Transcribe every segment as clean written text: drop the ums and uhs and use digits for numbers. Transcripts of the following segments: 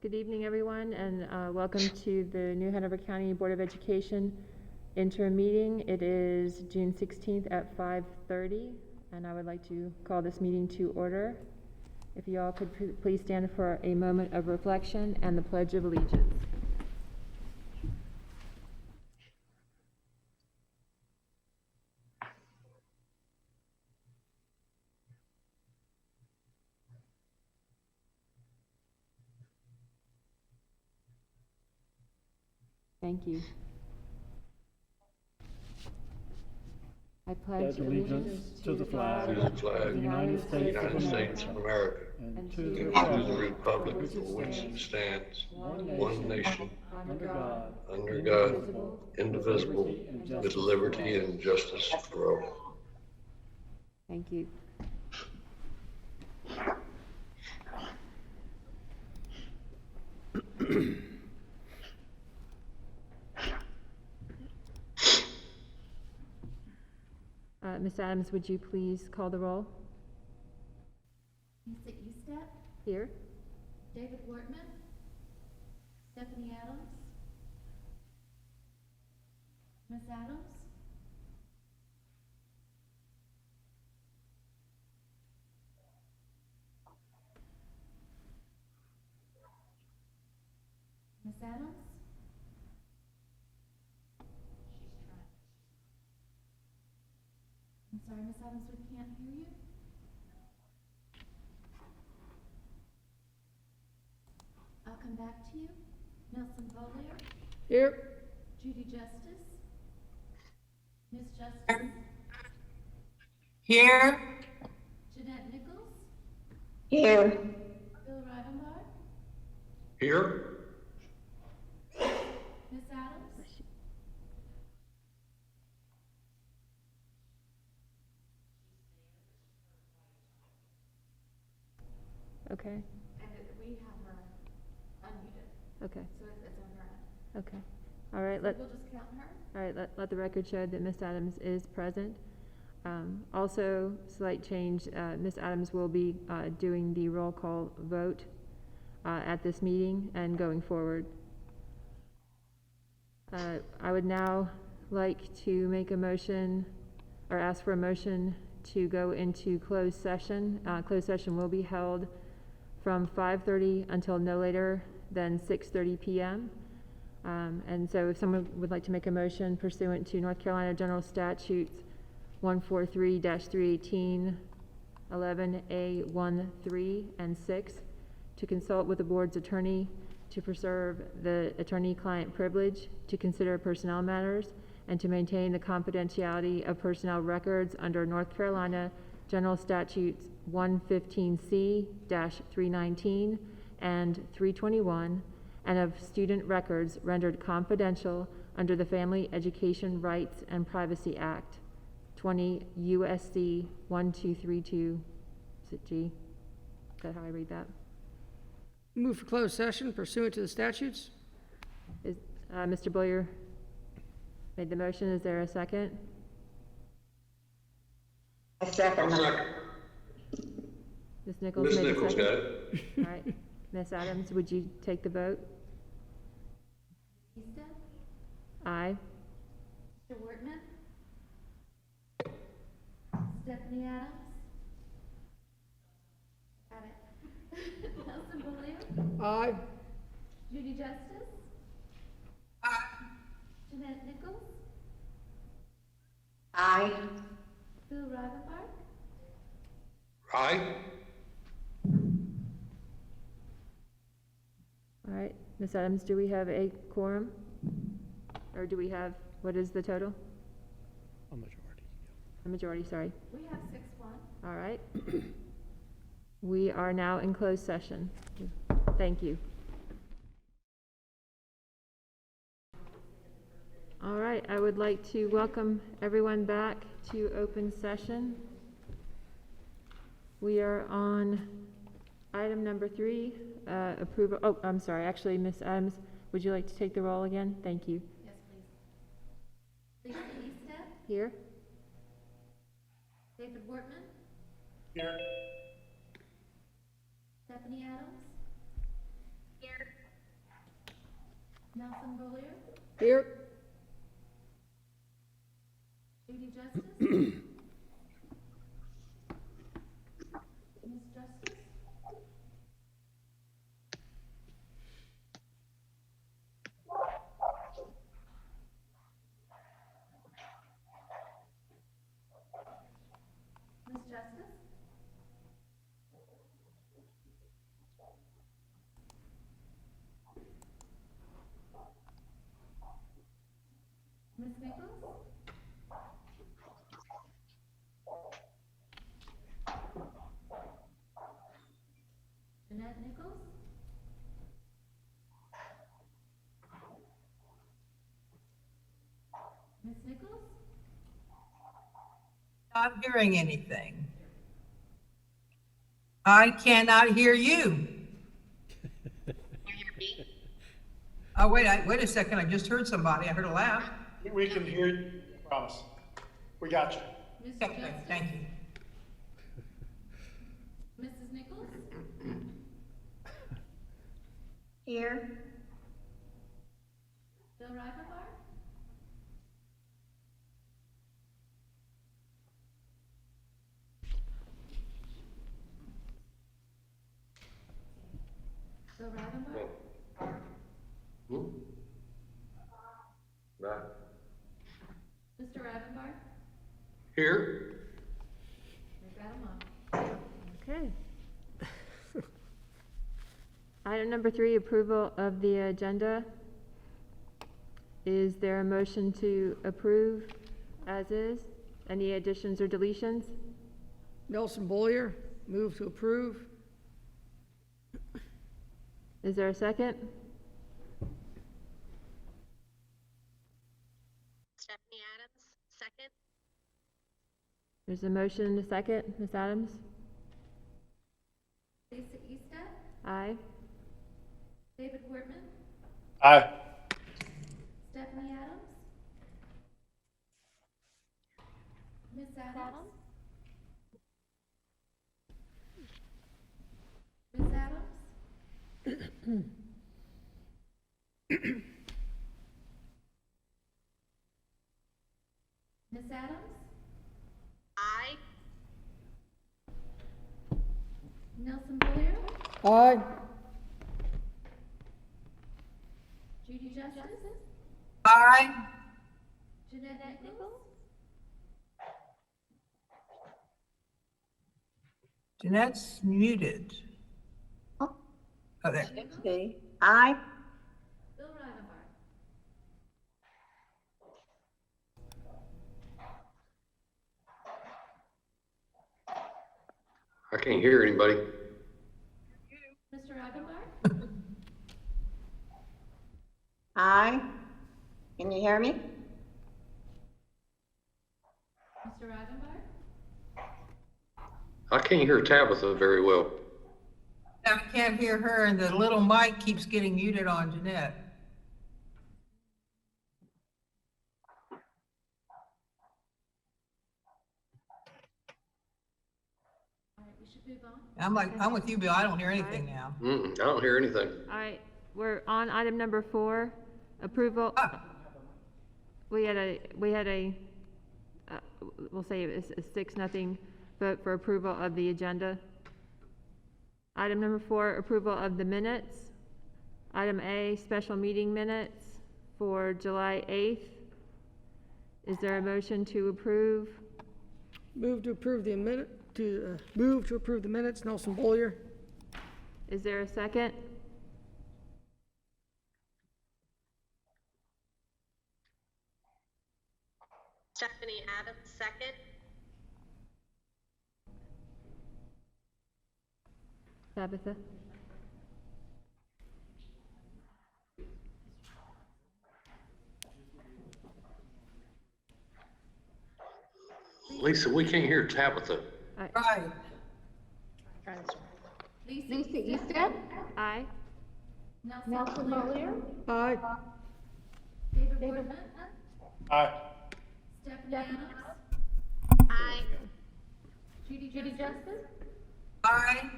Good evening, everyone, and welcome to the New Hanover County Board of Education interim meeting. It is June 16th at 5:30, and I would like to call this meeting to order. If you all could please stand for a moment of reflection and the Pledge of Allegiance. Thank you. I pledge allegiance to the flag of the United States of America, and to and the to the republic republic for which it stands, one one nation, under God, indivisible, with liberty and justice for all. Thank you. Ms. Adams, would you please call the roll? Lisa Estep, Here. David Wortman, Stephanie Adams, Ms. Adams, Ms. Adams. I'm sorry, Ms. Adams, we can't hear you. I'll come back to you. Nelson Bollier, Here. Judy Justice, Ms. Justice, Here. Jeanette Nichols, Here. Bill Rivenbar, Here? Ms. Adams, Okay. and we have her unmuted, Okay. so it's on her end. Okay. All right. So we'll just count her. All right, let the record show that Ms. Adams is present. Also, slight change, Ms. Adams will be doing the roll call vote at this meeting and going forward. I would now like to make a motion or ask for a motion to go into closed session. Closed session will be held from 5:30 until no later than 6:30 p.m. And so if someone would like to make a motion pursuant to North Carolina General Statutes 143-318, 11A13 and 6, to consult with the board's attorney to preserve the attorney-client privilege, to consider personnel matters, and to maintain the confidentiality of personnel records under North Carolina General Statutes 115C-319 and 321, and of student records rendered confidential under the Family Education Rights and Privacy Act, 20 U.S.C. 1232. Is it G? Is that how I read that? Move for closed session pursuant to the statutes. Is Mr. Boyer made the motion? Is there a second? A second. Ms. Nichols Ms. made Nichols the got second. it. All right. Ms. Adams, would you take the vote? Estep, Aye. Mr. Wortman, Stephanie Adams. Got it. Nelson Bollier, Aye. Judy Justice, Jeanette Nichols, Aye. Bill Rivenbar, Aye? All right. Ms. Adams, do we have a quorum? Or do we have, what is the total? A majority. A majority, sorry. we have 6-1. All right. We are now in closed session. Thank you. All right, I would like to welcome everyone back to open session. We are on item number 3, approval. Oh, I'm sorry. Actually, Ms. Adams, would you like to take the roll again? Thank you. Yes, please. Lisa Estep, Here. David Wortman, Here. Stephanie Adams, Here. Nelson Beaulieu, Here. Judy Justice. Ms. Justice, Ms. Justice, Ms. Nichols, Jeanette Nichols, Ms. Nichols, Not hearing anything. I cannot hear you. Oh, wait a second. I just heard somebody. I heard a laugh. We can hear you, I promise. We got you. Ms. Okay, Justice, thank you. Mrs. Nichols, Here. Bill Rivenbar, Bill Rivenbar, Hmm? Right. Mr. Rivenbar, Here? we've got him all. Okay. Item number 3, approval of the agenda. Is there a motion to approve as is? Any additions or deletions? Nelson Beaulieu, move to approve. Is there a second? Stephanie Adams, second. There's a motion and a second. Ms. Adams? Lisa Eastet, Aye. David Wortman, Aye. Stephanie Adams, Ms. Adams, Ms. Adams, Ms. Adams, Aye. Nelson Beaulieu, Aye. Judy Justice, Aye. Jeanette Nichols, Jeanette's muted. Oh. Oh, there. Let's see. Aye. Bill Rivenbar, I can't hear anybody. Mr. Rivenbar, Aye. Can you hear me? Mr. Rivenbar, I can't hear Tabitha very well. I can't hear her, and the little mic keeps getting muted on Jeanette. all right, we should move on. I'm with you, Bill. I don't hear anything now. I don't hear anything. All right, we're on item number 4, approval. Ah. We had a, we'll say it's a 6-0 vote for approval of the agenda. Item number 4, approval of the minutes. Item A, special meeting minutes for July 8th. Is there a motion to approve? Move to approve the move to approve the minutes, Nelson Beaulieu. Is there a second? Stephanie Adams, second. Tabitha? Lisa, we can't hear Tabitha. Right. Lisa Eastet, Aye. Nelson Beaulieu, Aye. David Wortman, Aye. Stephanie Adams, Aye. Judy Justice, Aye.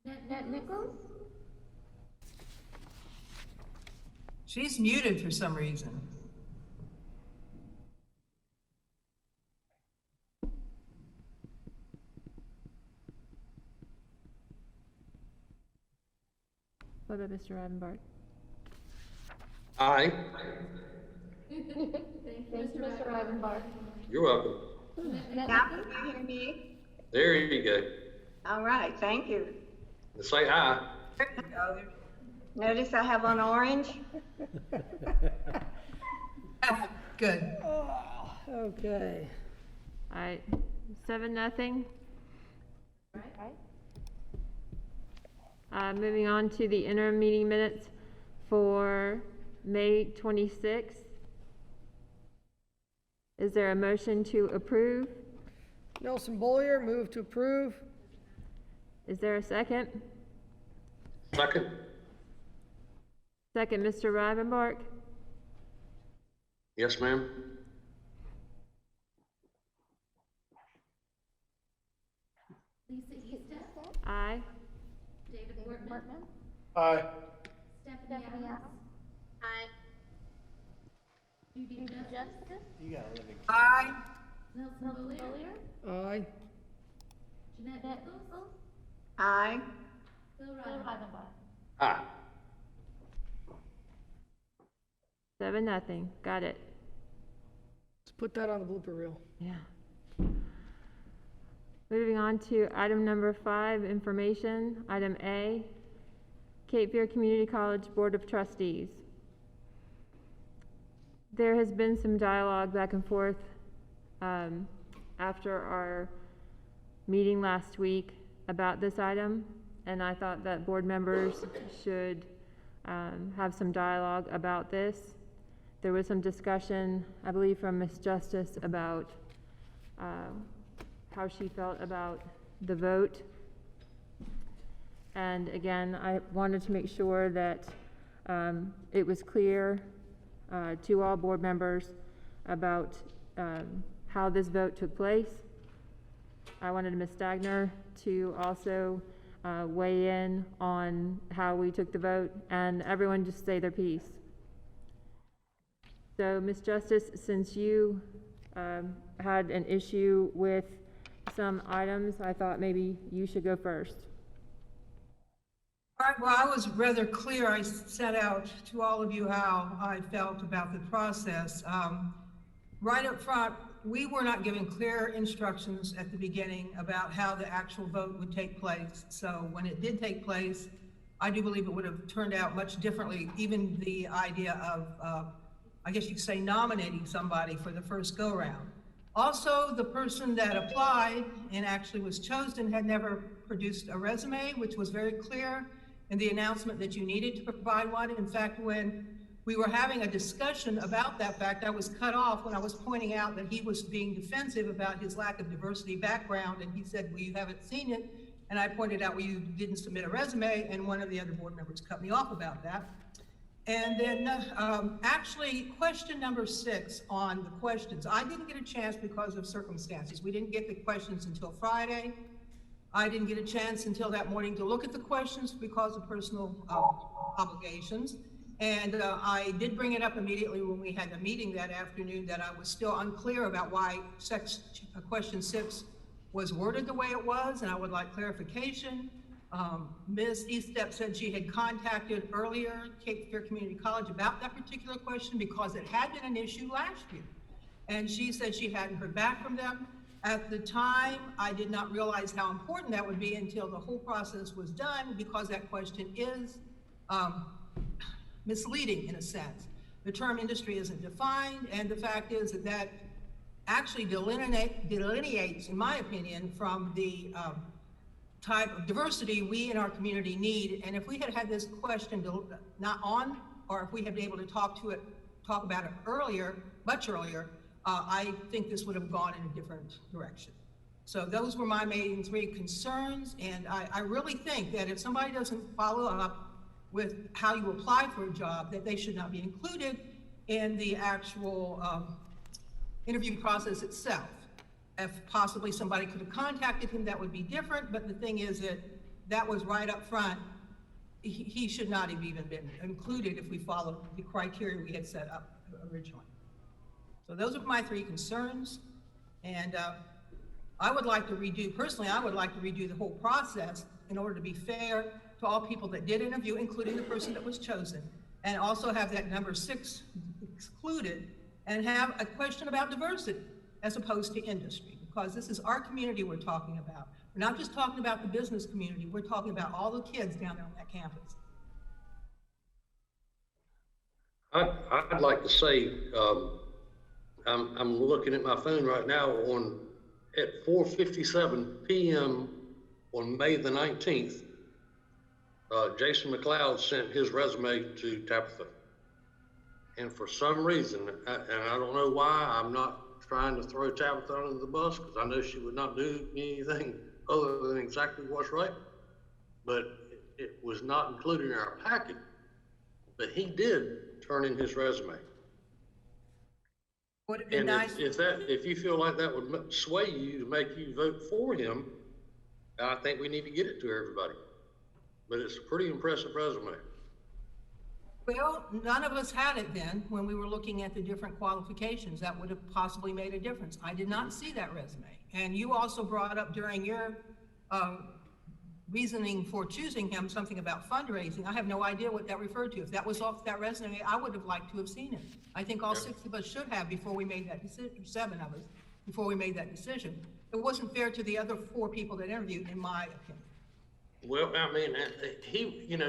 Jeanette Nichols, She's muted for some reason. What about Mr. Rivenbark? Aye. Mr. Rivenbark. You're welcome. Now, can you hear me? There you go. All right, thank you. Say hi. There you go. Notice I have on orange. Good. Okay. All right, 7-0. Moving on to the interim meeting minutes for May 26th. Is there a motion to approve? Nelson Bollier, move to approve. Is there a second? Second. Second, Mr. Rivenbark. Yes, ma'am. Lisa Easton. Aye. David Wortman. Aye. Stephanie Adams. Aye. Judy Justice. Aye. Nelson Bollier. Aye. Jeanette Nichols. Aye. Bill Rivenbark. Aye. 7-0. Got it. Let's put that on the blooper reel. Yeah. Moving on to item number 5, information. Item A, Cape Fear Community College Board of Trustees. There has been some dialogue back and forth after our meeting last week about this item, and I thought that board members should have some dialogue about this. There was some discussion, I believe, from Ms. Justice about how she felt about the vote. And again, I wanted to make sure that it was clear to all board members about how this vote took place. I wanted Ms. Stagner to also weigh in on how we took the vote, and everyone just say their piece. So, Ms. Justice, since you had an issue with some items, I thought maybe you should go first. All right, well, I was rather clear. I set out to all of you how I felt about the process. Right up front, we were not given clear instructions at the beginning about how the actual vote would take place. So when it did take place, I do believe it would have turned out much differently. Even the idea of, I guess you could say, nominating somebody for the first go-round. Also, the person that applied and actually was chosen had never produced a resume, which was very clear in the announcement that you needed to provide one. In fact, when we were having a discussion about that fact, I was cut off when I was pointing out that he was being defensive about his lack of diversity background, and he said, well, you haven't seen it. And I pointed out, well, you didn't submit a resume, and one of the other board members cut me off about that. And then actually, question number 6 on the questions. I didn't get a chance because of circumstances. We didn't get the questions until Friday. I didn't get a chance until that morning to look at the questions because of personal obligations. And I did bring it up immediately when we had the meeting that afternoon that I was still unclear about why question 6 was worded the way it was, and I would like clarification. Ms. Eastep said she had contacted earlier Cape Fear Community College about that particular question because it had been an issue last year. And she said she hadn't heard back from them. At the time, I did not realize how important that would be until the whole process was done, because that question is misleading in a sense. The term industry isn't defined, and the fact is that that actually delineates, in my opinion, from the type of diversity we in our community need. And if we had had this question not on, or if we had been able to talk about it earlier, much earlier, I think this would have gone in a different direction. So those were my main 3 concerns, and I really think that if somebody doesn't follow up with how you apply for a job, that they should not be included in the actual interview process itself. If possibly somebody could have contacted him, that would be different, but the thing is that that was right up front he should not have even been included if we followed the criteria we had set up originally. So those are my three concerns. And I would like to redo, personally, I would like to redo the whole process in order to be fair to all people that did interview, including the person that was chosen, and also have that number 6 excluded and have a question about diversity as opposed to industry, because this is our community we're talking about. We're not just talking about the business community, we're talking about all the kids down there on that campus. I'd like to say, I'm looking at my phone right now at 4:57 p.m. on May the 19th, Jason McLeod sent his resume to Tabitha. And for some reason, and I don't know why, I'm not trying to throw Tabitha under the bus, because I know she would not do anything other than exactly what's right, but it was not included in our packet. But he did turn in his resume. Would it be And nice? if you feel like that would sway you to make you vote for him, I think we need to get it to everybody. But it's a pretty impressive resume. Well, none of us had it then when we were looking at the different qualifications. That would have possibly made a difference. I did not see that resume. And you also brought up during your reasoning for choosing him something about fundraising. I have no idea what that referred to. If that was off that resume, I would have liked to have seen it. I think all 6 of us should have before we made that decision, 7 of us, before we made that decision. It wasn't fair to the other 4 people that interviewed, in my opinion. Well, I mean,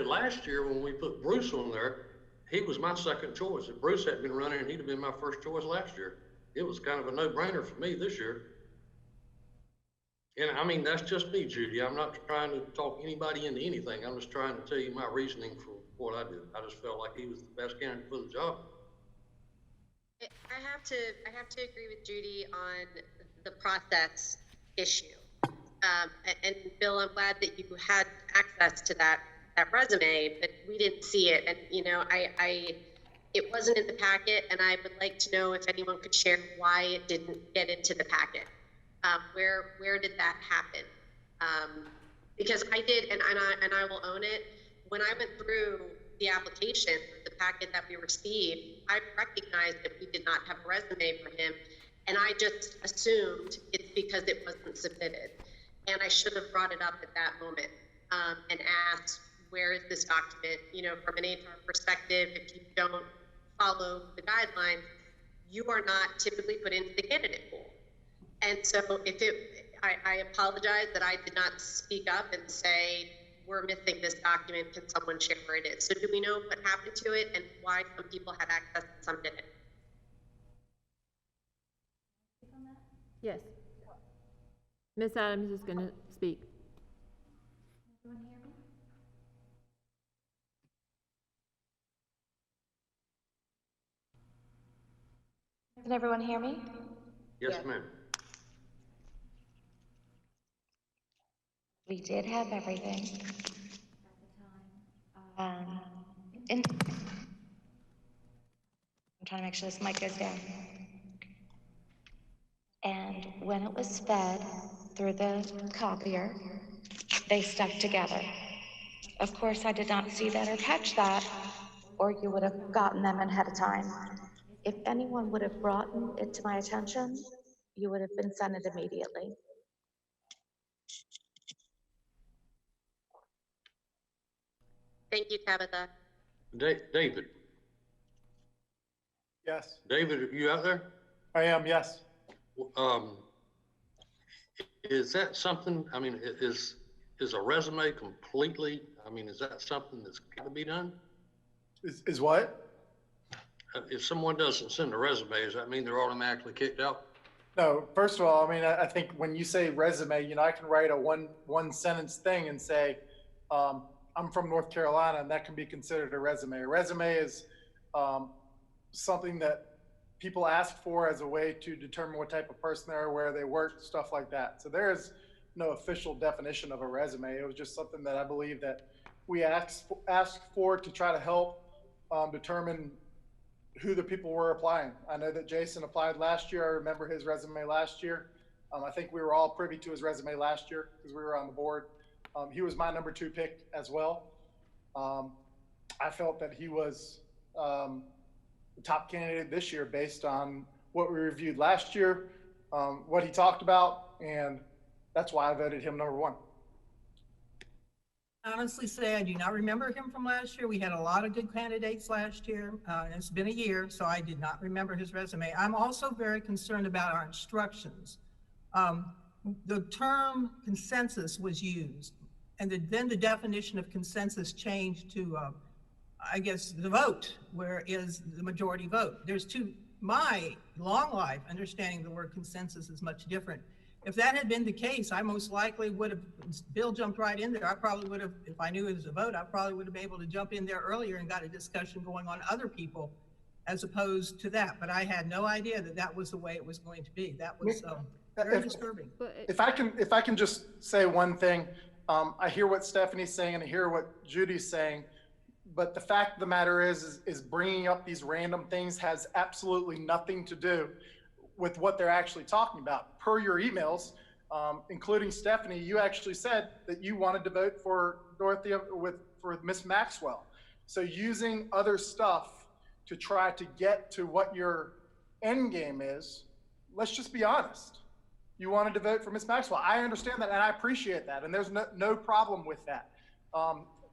last year when we put Bruce on there, he was my second choice. If Bruce hadn't been running, he'd have been my first choice last year. It was kind of a no-brainer for me this year. And I mean, that's just me, Judy. I'm not trying to talk anybody into anything. I'm just trying to tell you my reasoning for what I did. I just felt like he was the best candidate for the job. I have to agree with Judy on the process issue. And Bill, I'm glad that you had access to that resume, but we didn't see it. And, it wasn't in the packet, and I would like to know if anyone could share why it didn't get into the packet. Where did that happen? Because I did, and I will own it. When I went through the application, the packet that we received, I recognized that we did not have a resume for him, and I just assumed it's because it wasn't submitted. And I should have brought it up at that moment and asked, where is this document? From an HR perspective, if you don't follow the guidelines, you are not typically put into the candidate pool. And so I apologize that I did not speak up and say, we're missing this document, can someone share where it is? So do we know what happened to it and why some people had access and some didn't? Yes. Ms. Adams is going to speak. Everyone hear me? Can everyone hear me? Yes, ma'am. We did have everything. I'm trying to make sure this mic goes down. And when it was fed through the copier, they stuck together. Of course, I did not see that or catch that, or you would have gotten them ahead of time. If anyone would have brought it to my attention, you would have been sent it immediately. Thank you, Tabitha. David. Yes, David, are you out there? I am, yes. Is that something, I mean, is a resume completely, is that something that's got to be done? Is what? If someone doesn't send a resume, does that mean they're automatically kicked out? No, first of all, I think when you say resume, I can write a one sentence thing and say, I'm from North Carolina, and that can be considered a resume. A resume is something that people ask for as a way to determine what type of person they are, where they work, stuff like that. So there is no official definition of a resume. It was just something that I believe that we asked for to try to help determine who the people were applying. I know that Jason applied last year. I remember his resume last year. I think we were all privy to his resume last year because we were on the board. He was my number 2 pick as well. I felt that he was the top candidate this year based on what we reviewed last year, what he talked about, and that's why I voted him number one. Honestly say, I do not remember him from last year. We had a lot of good candidates last year. It's been a year, so I did not remember his resume. I'm also very concerned about our instructions. The term consensus was used, and then the definition of consensus changed to, I guess, the vote, where is the majority vote. My long life understanding the word consensus is much different. If that had been the case, I most likely would have, Bill jumped right in there. I probably would have, if I knew it was a vote, I probably would have been able to jump in there earlier and got a discussion going on other people as opposed to that. But I had no idea that that was the way it was going to be. That was very disturbing. If I can just say one thing, I hear what Stephanie's saying and I hear what Judy's saying, but the fact of the matter is bringing up these random things has absolutely nothing to do with what they're actually talking about. Per your emails, including Stephanie, you actually said that you wanted to vote for Dorothea for Miss Maxwell. So using other stuff to try to get to what your end game is, let's just be honest. You wanted to vote for Miss Maxwell. I understand that and I appreciate that. And there's no problem with that.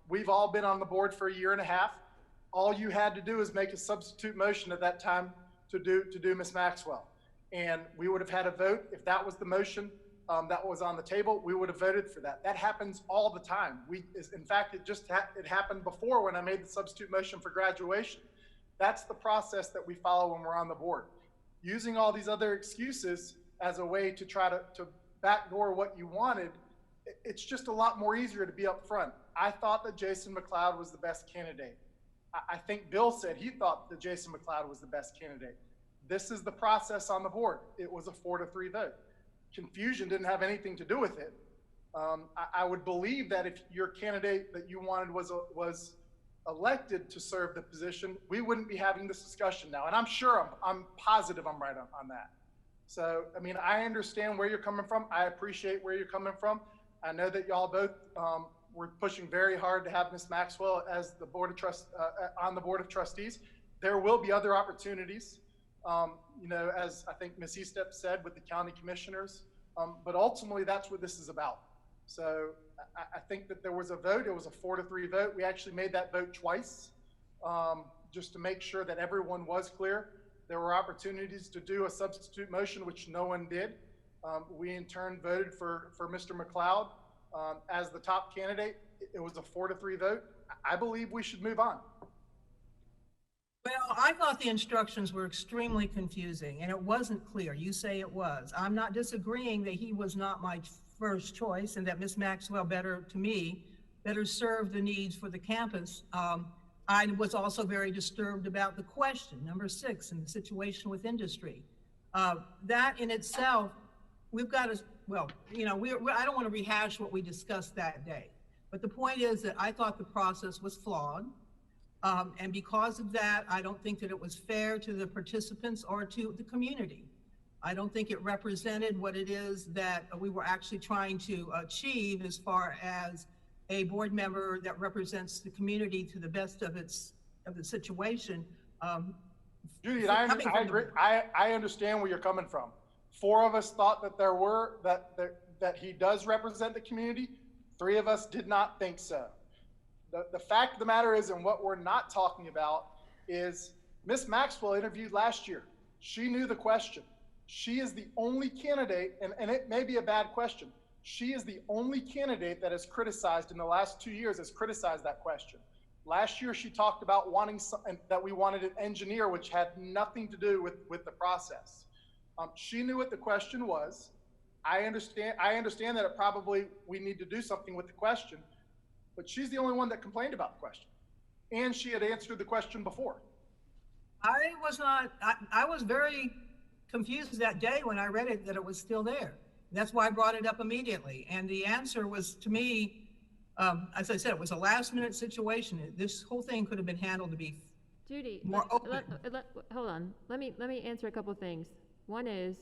We've all been on the board for a year and a half. All you had to do is make a substitute motion at that time to do Miss Maxwell. And we would have had a vote. If that was the motion that was on the table, we would have voted for that. That happens all the time. In fact, it happened before when I made the substitute motion for graduation. That's the process that we follow when we're on the board. Using all these other excuses as a way to try to backdoor what you wanted, it's just a lot more easier to be up front. I thought that Jason McLeod was the best candidate. I think Bill said he thought that Jason McLeod was the best candidate. This is the process on the board. It was a 4-3 vote. Confusion didn't have anything to do with it. I would believe that if your candidate that you wanted was elected to serve the position, we wouldn't be having this discussion now. And I'm positive I'm right on that. So, I mean, I understand where you're coming from. I appreciate where you're coming from. I know that y'all both were pushing very hard to have Ms. Maxwell as the on the board of trustees. There will be other opportunities. As I think Ms. Estep said with the county commissioners, but ultimately that's what this is about. So I think that there was a vote, it was a 4-3 vote. We actually made that vote twice, just to make sure that everyone was clear. There were opportunities to do a substitute motion, which no one did. We in turn voted for Mr. McLeod as the top candidate. It was a 4-3 vote. I believe we should move on. Well, I thought the instructions were extremely confusing and it wasn't clear. You say it was. I'm not disagreeing that he was not my first choice and that Ms. Maxwell better serve the needs for the campus. I was also very disturbed about the question, number 6, and the situation with industry. That in itself, we've got to, I don't want to rehash what we discussed that day. But the point is that I thought the process was flawed. And because of that, I don't think that it was fair to the participants or to the community. I don't think it represented what it is that we were actually trying to achieve as far as a board member that represents the community to the best of the situation. Judy, I understand where you're coming from. 4 of us thought that that he does represent the community. 3 of us did not think so. The fact of the matter is, and what we're not talking about is Ms. Maxwell interviewed last year. She knew the question. She is the only candidate, and it may be a bad question. She is the only candidate that has criticized in the last 2 years has criticized that question. Last year, she talked about that we wanted an engineer, which had nothing to do with the process. She knew what the question was. I understand that it probably we need to do something with the question. But she's the only one that complained about the question. And she had answered the question before. I was very confused that day when I read it that it was still there. That's why I brought it up immediately. And the answer was, to me, as I said, it was a last minute situation. This whole thing could have been handled to be Judy, more open. hold on. Let me answer a couple things. One is,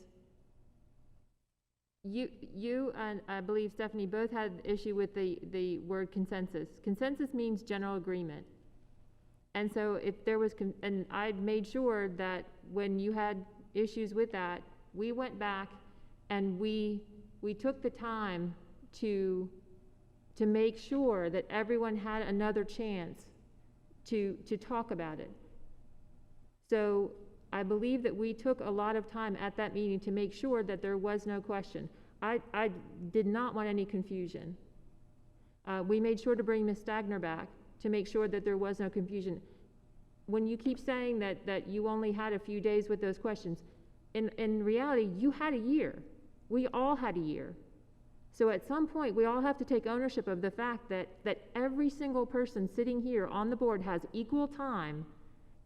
You and I believe Stephanie both had issue with the word consensus. Consensus means general agreement. And so if there was, and I made sure that when you had issues with that, we went back and we took the time to make sure that everyone had another chance to talk about it. So I believe that we took a lot of time at that meeting to make sure that there was no question. I did not want any confusion. We made sure to bring Ms. Stagner back to make sure that there was no confusion. When you keep saying that you only had a few days with those questions, in reality, you had a year. We all had a year. So at some point, we all have to take ownership of the fact that every single person sitting here on the board has equal time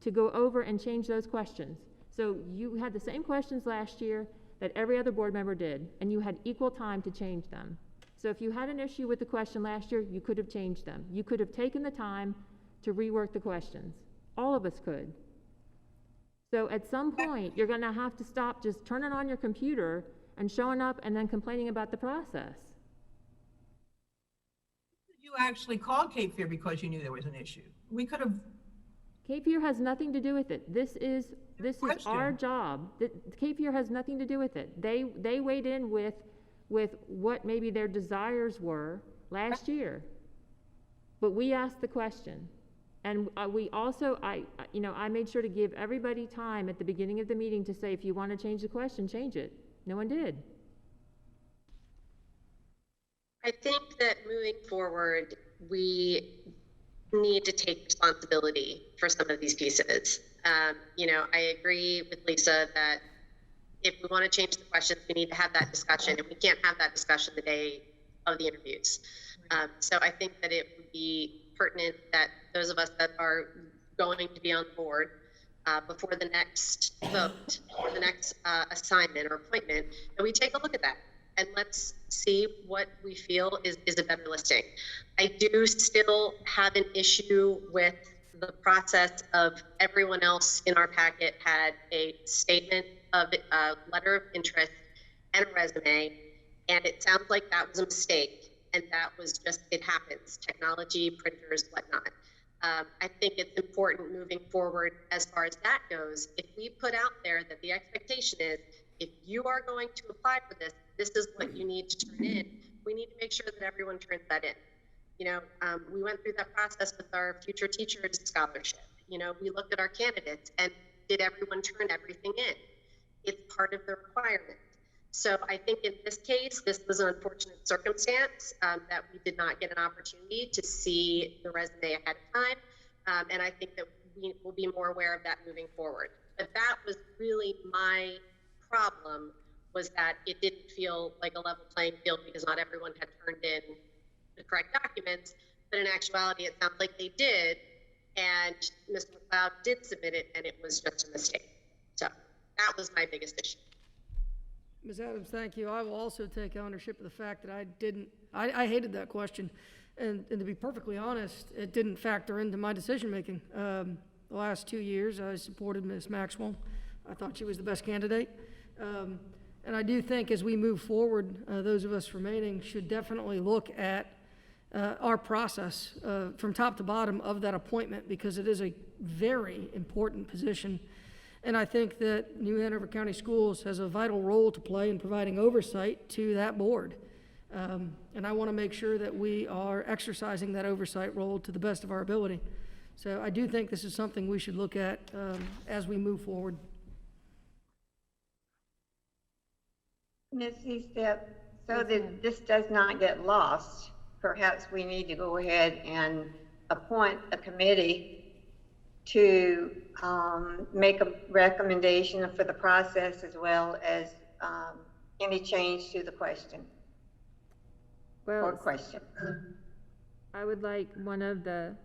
to go over and change those questions. So you had the same questions last year that every other board member did, and you had equal time to change them. So if you had an issue with the question last year, you could have changed them. You could have taken the time to rework the questions. All of us could. So at some point, you're gonna have to stop just turning on your computer and showing up and then complaining about the process. You actually called Cape Fear because you knew there was an issue. We could have. Cape Fear has nothing to do with it. This is our job. Cape Fear has nothing to do with it. They weighed in with what maybe their desires were last year, but we asked the question, and we also I made sure to give everybody time at the beginning of the meeting to say, if you want to change the question, change it. No one did. I think that moving forward, we need to take responsibility for some of these pieces. I agree with Lisa that if we want to change the questions, we need to have that discussion, and we can't have that discussion the day of the interviews. So I think that it would be pertinent that those of us that are going to be on board before the next vote or the next assignment or appointment, that we take a look at that and let's see what we feel is a better listing. I do still have an issue with the process of everyone else in our packet had a statement of a letter of interest and a resume, and it sounds like that was a mistake, and that was just, it happens, technology, printers, whatnot. I think it's important moving forward as far as that goes. If we put out there that the expectation is, if you are going to apply for this, this is what you need to turn in, we need to make sure that everyone turns that in. We went through that process with our future teachers scholarship. We looked at our candidates and did everyone turn everything in? It's part of the requirement. So I think in this case, this was an unfortunate circumstance that we did not get an opportunity to see the resume ahead of time. And I think that we will be more aware of that moving forward. But that was really my problem, was that it didn't feel like a level playing field because not everyone had turned in the correct documents. But in actuality, it sounds like they did. And Mr. McLeod did submit it, and it was just a mistake. So that was my biggest issue. Ms. Adams, thank you. I will also take ownership of the fact that I hated that question. And to be perfectly honest, it didn't factor into my decision-making. The last 2 years, I supported Ms. Maxwell. I thought she was the best candidate. And I do think as we move forward, those of us remaining should definitely look at our process from top to bottom of that appointment, because it is a very important position. And I think that New Hanover County Schools has a vital role to play in providing oversight to that board. And I want to make sure that we are exercising that oversight role to the best of our ability. So I do think this is something we should look at as we move forward. Ms. Siop, so that this does not get lost, perhaps we need to go ahead and appoint a committee to make a recommendation for the process, as well as any change to the question or question. I would like one of the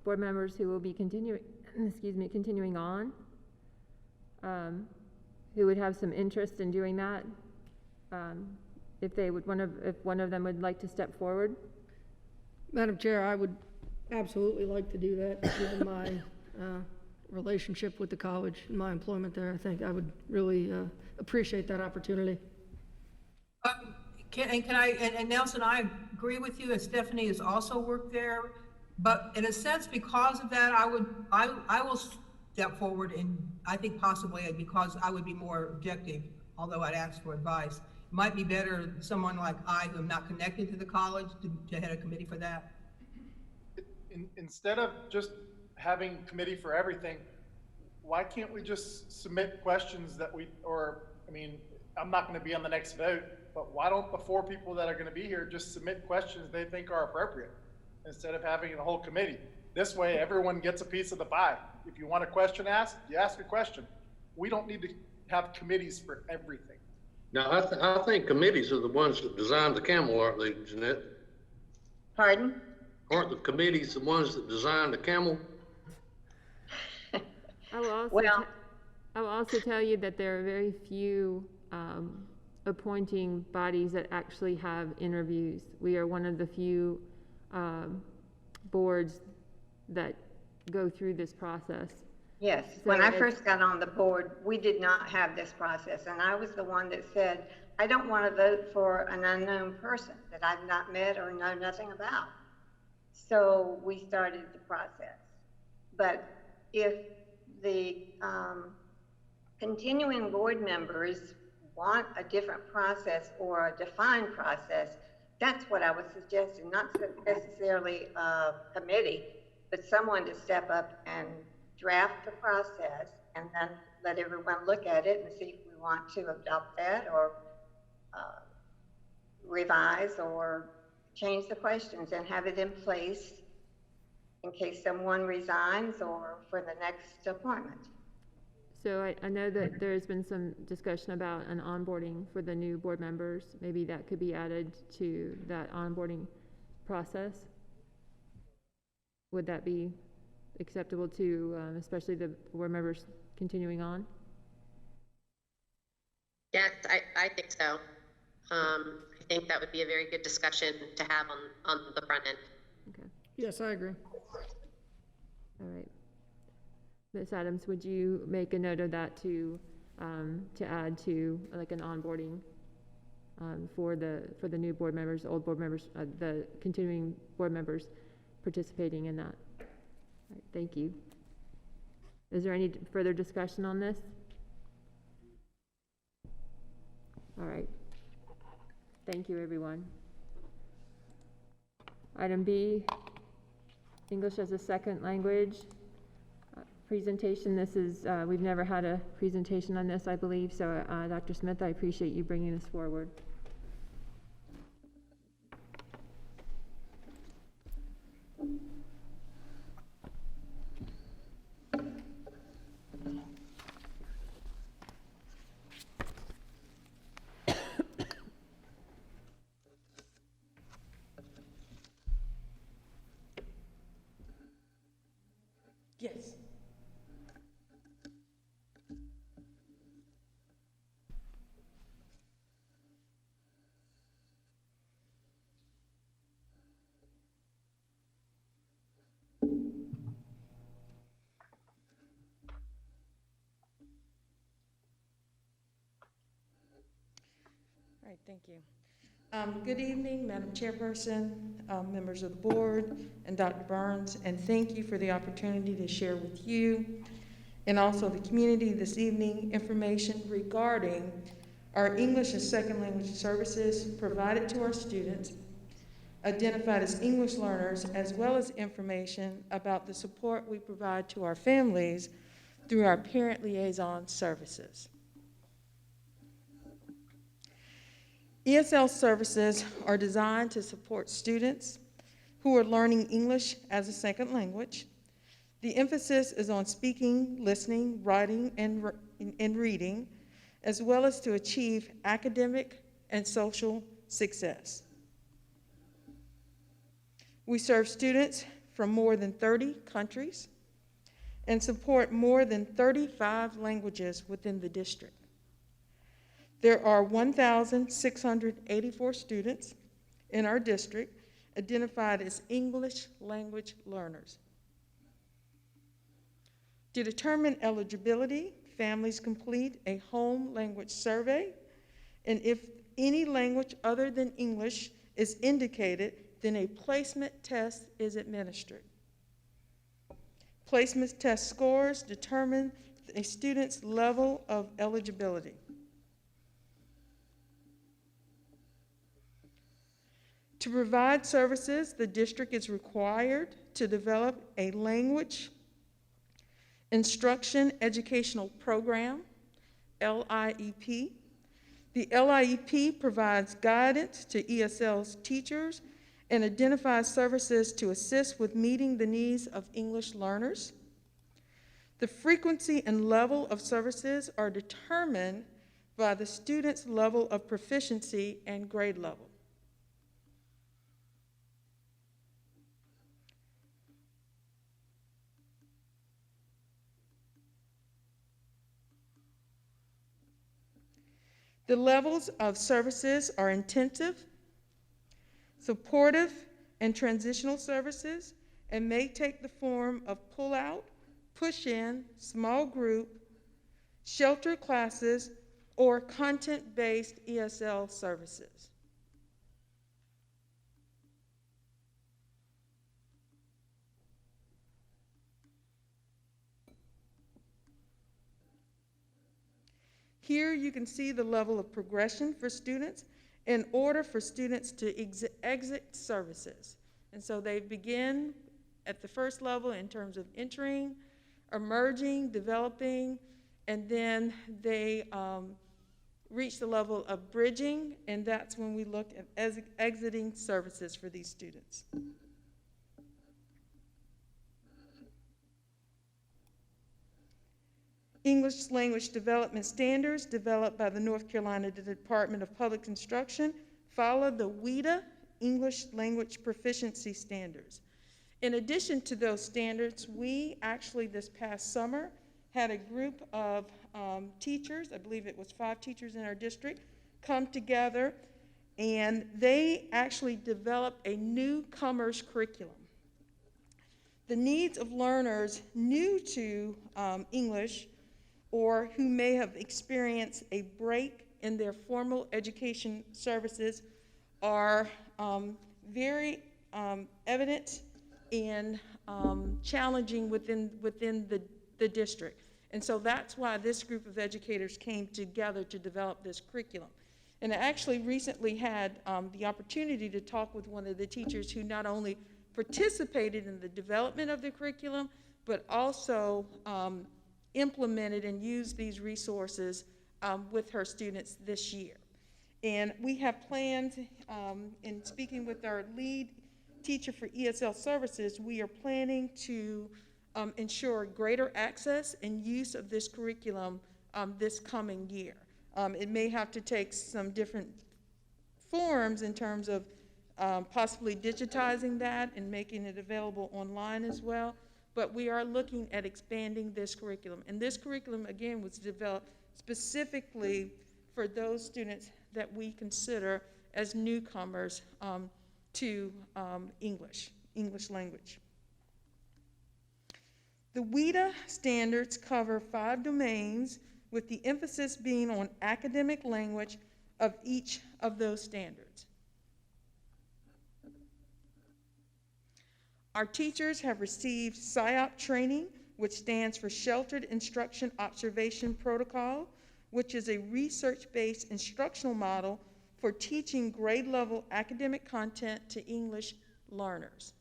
board members who will be continuing on, who would have some interest in doing that, if one of them would like to step forward. Madam Chair, I would absolutely like to do that, given my relationship with the college and my employment there. I think I would really appreciate that opportunity. And Nelson, I agree with you, and Stephanie has also worked there. But in a sense, because of that, I will step forward, and I think possibly because I would be more objective, although I'd ask for advice. It might be better someone like I, who am not connected to the college, to head a committee for that. Instead of just having committee for everything, why can't we just submit questions that I'm not going to be on the next vote, but why don't the 4 people that are going to be here just submit questions they think are appropriate instead of having a whole committee? This way, everyone gets a piece of the pie. If you want a question asked, you ask a question. We don't need to have committees for everything. Now, I think committees are the ones that design the camel, aren't they, Jeanette? Pardon? Aren't the committees the ones that design the camel? I will also tell you that there are very few appointing bodies that actually have interviews. We are one of the few boards that go through this process. Yes, So when I first got on the board, we did not have this process, and I was the one that said, I don't want to vote for an unknown person that I've not met or know nothing about. So we started the process. But if the continuing board members want a different process or a defined process, that's what I was suggesting, not necessarily a committee, but someone to step up and draft the process and then let everyone look at it and see if we want to adopt that or revise or change the questions and have it in place in case someone resigns or for the next appointment. So I know that there's been some discussion about an onboarding for the new board members. Maybe that could be added to that onboarding process. Would that be acceptable to especially the board members continuing on? Yes, I think so. I think that would be a very good discussion to have on the front end. Okay. Yes, I agree. All right. Ms. Adams, would you make a note of that to add to like an onboarding for the new board members, old board members, the continuing board members participating in that? All right, thank you. Is there any further discussion on this? All right. Thank you, everyone. Item B, English as a second language. Presentation. This is, we've never had a presentation on this, I believe. So, Dr. Smith, I appreciate you bringing this forward. Yes. All right, thank you. Good evening, Madam Chairperson, members of the board, and Dr. Burns, and thank you for the opportunity to share with you and also the community this evening information regarding our English as second language services provided to our students, identified as English learners, as well as information about the support we provide to our families through our parent liaison services. ESL services are designed to support students who are learning English as a second language. The emphasis is on speaking, listening, writing, and reading, as well as to achieve academic and social success. We serve students from more than 30 countries and support more than 35 languages within the district. There are 1,684 students in our district identified as English language learners. To determine eligibility, families complete a home language survey, and if any language other than English is indicated, then a placement test is administered. Placement test scores determine a student's level of eligibility. To provide services, the district is required to develop a language instruction educational program, LIEP. The LIEP provides guidance to ESL's teachers and identifies services to assist with meeting the needs of English learners. The frequency and level of services are determined by the student's level of proficiency and grade level. The levels of services are intensive, supportive, and transitional services, and may take the form of pull-out, push-in, small group, sheltered classes, or content-based ESL services. Here you can see the level of progression for students in order for students to exit services. And so they begin at the first level in terms of entering, emerging, developing, and then they reach the level of bridging, and that's when we look at exiting services for these students. English language development standards developed by the North Carolina Department of Public Instruction follow the WIDA English language proficiency standards. In addition to those standards, we actually this past summer had a group of teachers, I believe it was 5 teachers in our district, come together, and they actually developed a newcomers curriculum. The needs of learners new to English or who may have experienced a break in their formal education services are very evident and challenging within the district. And so that's why this group of educators came together to develop this curriculum. And I actually recently had the opportunity to talk with one of the teachers who not only participated in the development of the curriculum, but also implemented and used these resources with her students this year. And we have plans, in speaking with our lead teacher for ESL services, we are planning to ensure greater access and use of this curriculum this coming year. It may have to take some different forms in terms of possibly digitizing that and making it available online as well. But we are looking at expanding this curriculum. And this curriculum, again, was developed specifically for those students that we consider as newcomers to English language. The WIDA standards cover 5 domains, with the emphasis being on academic language of each of those standards. Our teachers have received Siop Training, which stands for Sheltered Instruction Observation Protocol, which is a research-based instructional model for teaching grade-level academic content to English learners.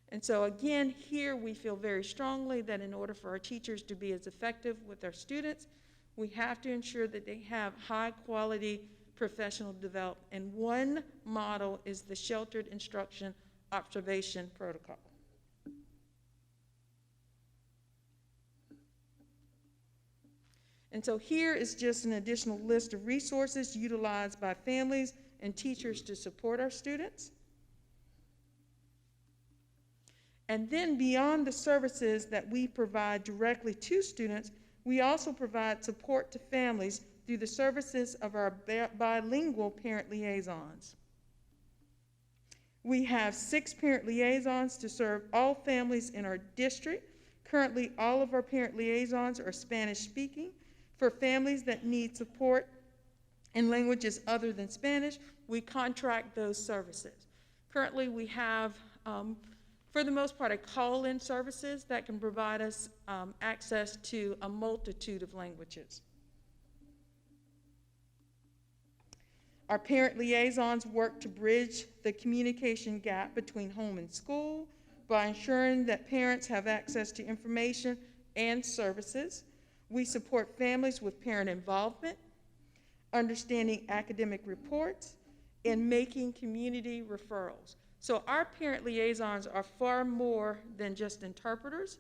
And so again, here we feel very strongly that in order for our teachers to be as effective with our students, we have to ensure that they have high-quality professional development. And one model is the Sheltered Instruction Observation Protocol. And so here is just an additional list of resources utilized by families and teachers to support our students. And then beyond the services that we provide directly to students, we also provide support to families through the services of our bilingual parent liaisons. We have 6 parent liaisons to serve all families in our district. Currently, all of our parent liaisons are Spanish speaking. For families that need support in languages other than Spanish, we contract those services. Currently, we have, for the most part, a call-in services that can provide us access to a multitude of languages. Our parent liaisons work to bridge the communication gap between home and school by ensuring that parents have access to information and services. We support families with parent involvement, understanding academic reports, and making community referrals. So our parent liaisons are far more than just interpreters.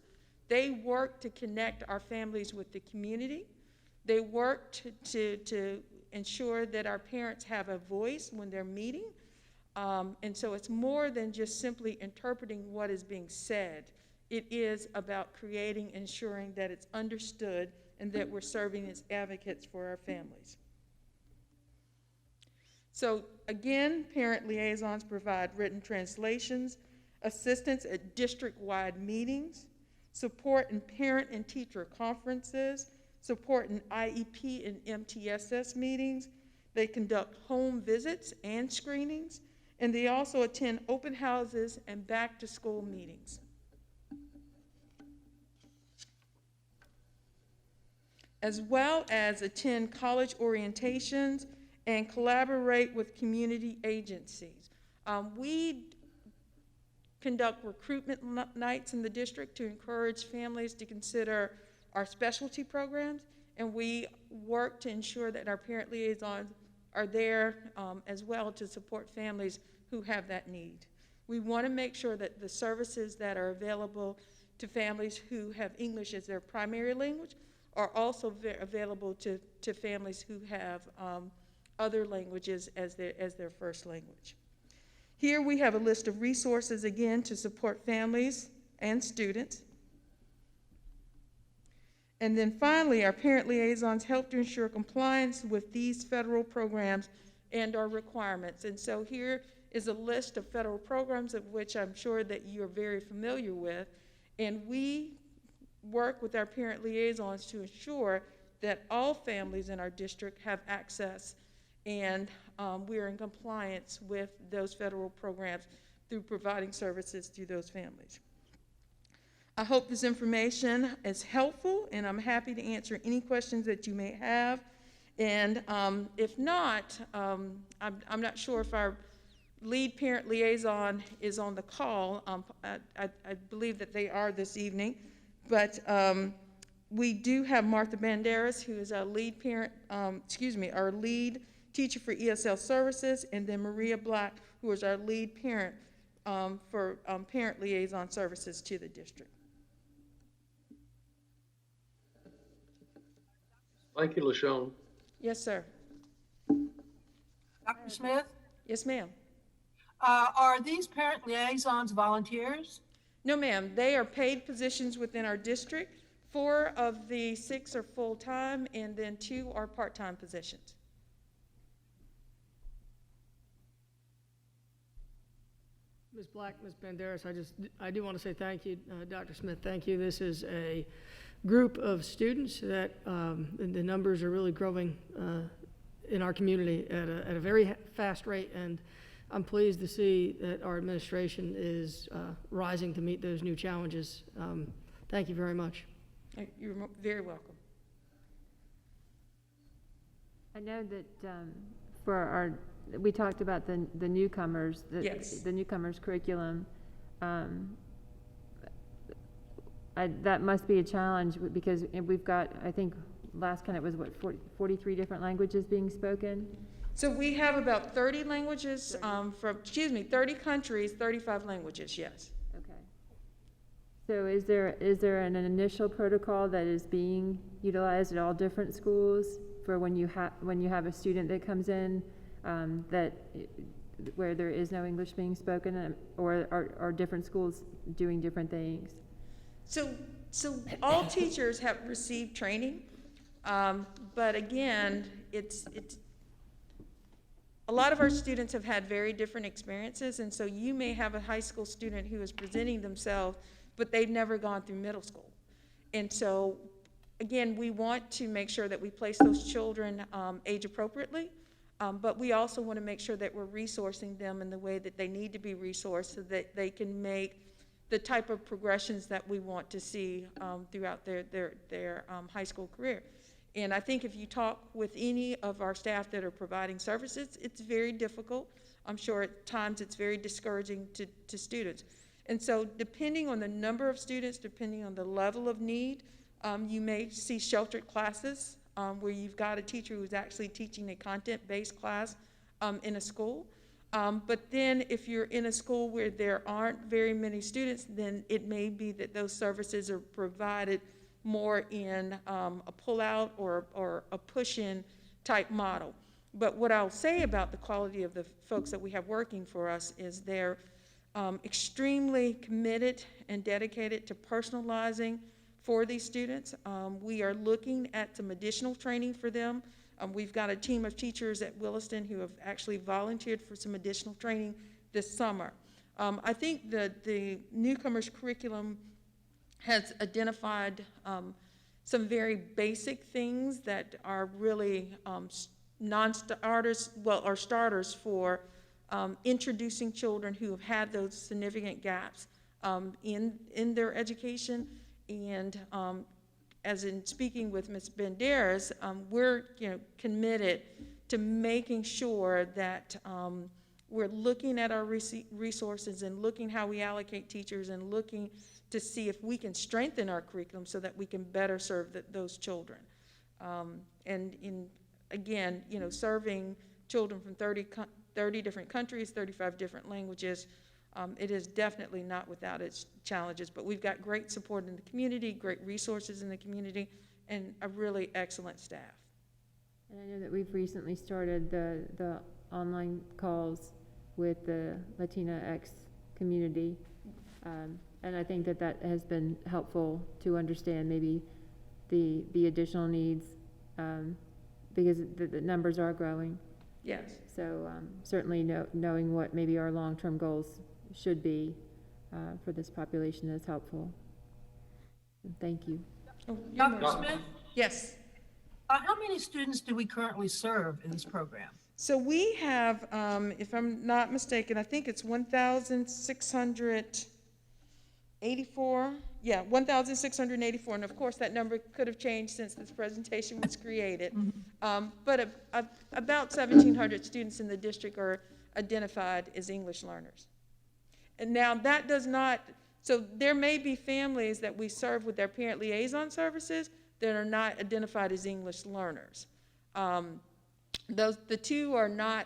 They work to connect our families with the community. They work to ensure that our parents have a voice when they're meeting. And so it's more than just simply interpreting what is being said. It is about creating, ensuring that it's understood and that we're serving as advocates for our families. So again, parent liaisons provide written translations, assistance at district-wide meetings, support in parent and teacher conferences, support in IEP and MTSS meetings. They conduct home visits and screenings, and they also attend open houses and back-to-school meetings. As well as attend college orientations and collaborate with community agencies. We conduct recruitment nights in the district to encourage families to consider our specialty programs, and we work to ensure that our parent liaisons are there as well to support families who have that need. We want to make sure that the services that are available to families who have English as their primary language are also available to families who have other languages as their first language. Here we have a list of resources, again, to support families and students. And then finally, our parent liaisons help to ensure compliance with these federal programs and our requirements. And so here is a list of federal programs of which I'm sure that you're very familiar with. And we work with our parent liaisons to ensure that all families in our district have access, and we are in compliance with those federal programs through providing services to those families. I hope this information is helpful, and I'm happy to answer any questions that you may have. And if not, I'm not sure if our lead parent liaison is on the call. I believe that they are this evening, but we do have Martha Banderas, who is our lead parent, our lead teacher for ESL services, and then Maria Black, who is our lead parent for parent liaison services to the district. Thank you, LaShawn. Yes, sir. Dr. Smith, Yes, ma'am. are these parent liaisons volunteers? No, ma'am. They are paid positions within our district. 4 of the 6 are full-time, and then 2 are part-time positions. Ms. Black, Ms. Banderas, I do want to say thank you, Dr. Smith, thank you. This is a group of students that, the numbers are really growing in our community at a very fast rate, and I'm pleased to see that our administration is rising to meet those new challenges. Thank you very much. You're very welcome. I know that we talked about the newcomers, Yes. the newcomers curriculum. That must be a challenge because we've got, I think, last count it was 43 different languages being spoken? So we have about 30 languages 30 countries, 35 languages, yes. Okay. So is there an initial protocol that is being utilized at all different schools for when you have a student that comes in where there is no English being spoken, or are different schools doing different things? So all teachers have received training, but again, it's a lot of our students have had very different experiences, and so you may have a high school student who is presenting themselves, but they've never gone through middle school. And so, again, we want to make sure that we place those children age appropriately. But we also want to make sure that we're resourcing them in the way that they need to be resourced so that they can make the type of progressions that we want to see throughout their high school career. And I think if you talk with any of our staff that are providing services, it's very difficult. I'm sure at times it's very discouraging to students. And so depending on the number of students, depending on the level of need, you may see sheltered classes where you've got a teacher who's actually teaching a content-based class in a school. But then if you're in a school where there aren't very many students, then it may be that those services are provided more in a pull-out or a push-in type model. But what I'll say about the quality of the folks that we have working for us is they're extremely committed and dedicated to personalizing for these students. We are looking at some additional training for them. We've got a team of teachers at Williston who have actually volunteered for some additional training this summer. I think that the newcomers curriculum has identified some very basic things that are really non-starters, well, are starters for introducing children who have had those significant gaps in their education. And as in speaking with Ms. Banderas, we're committed to making sure that we're looking at our resources and looking how we allocate teachers and looking to see if we can strengthen our curriculum so that we can better serve those children. And again, serving children from 30 different countries, 35 different languages, it is definitely not without its challenges, but we've got great support in the community, great resources in the community, and a really excellent staff. And I know that we've recently started the online calls with the Latinx community, and I think that has been helpful to understand maybe the additional needs, because the numbers are growing. Yes. So certainly knowing what maybe our long-term goals should be for this population is helpful. And thank you. Dr. Smith? Yes. How many students do we currently serve in this program? So we have, if I'm not mistaken, I think it's 1,684. Yeah, 1,684. And of course, that number could have changed since this presentation was created. But about 1,700 students in the district are identified as English learners. And now that does not, so there may be families that we serve with their parent liaison services that are not identified as English learners. The two are not,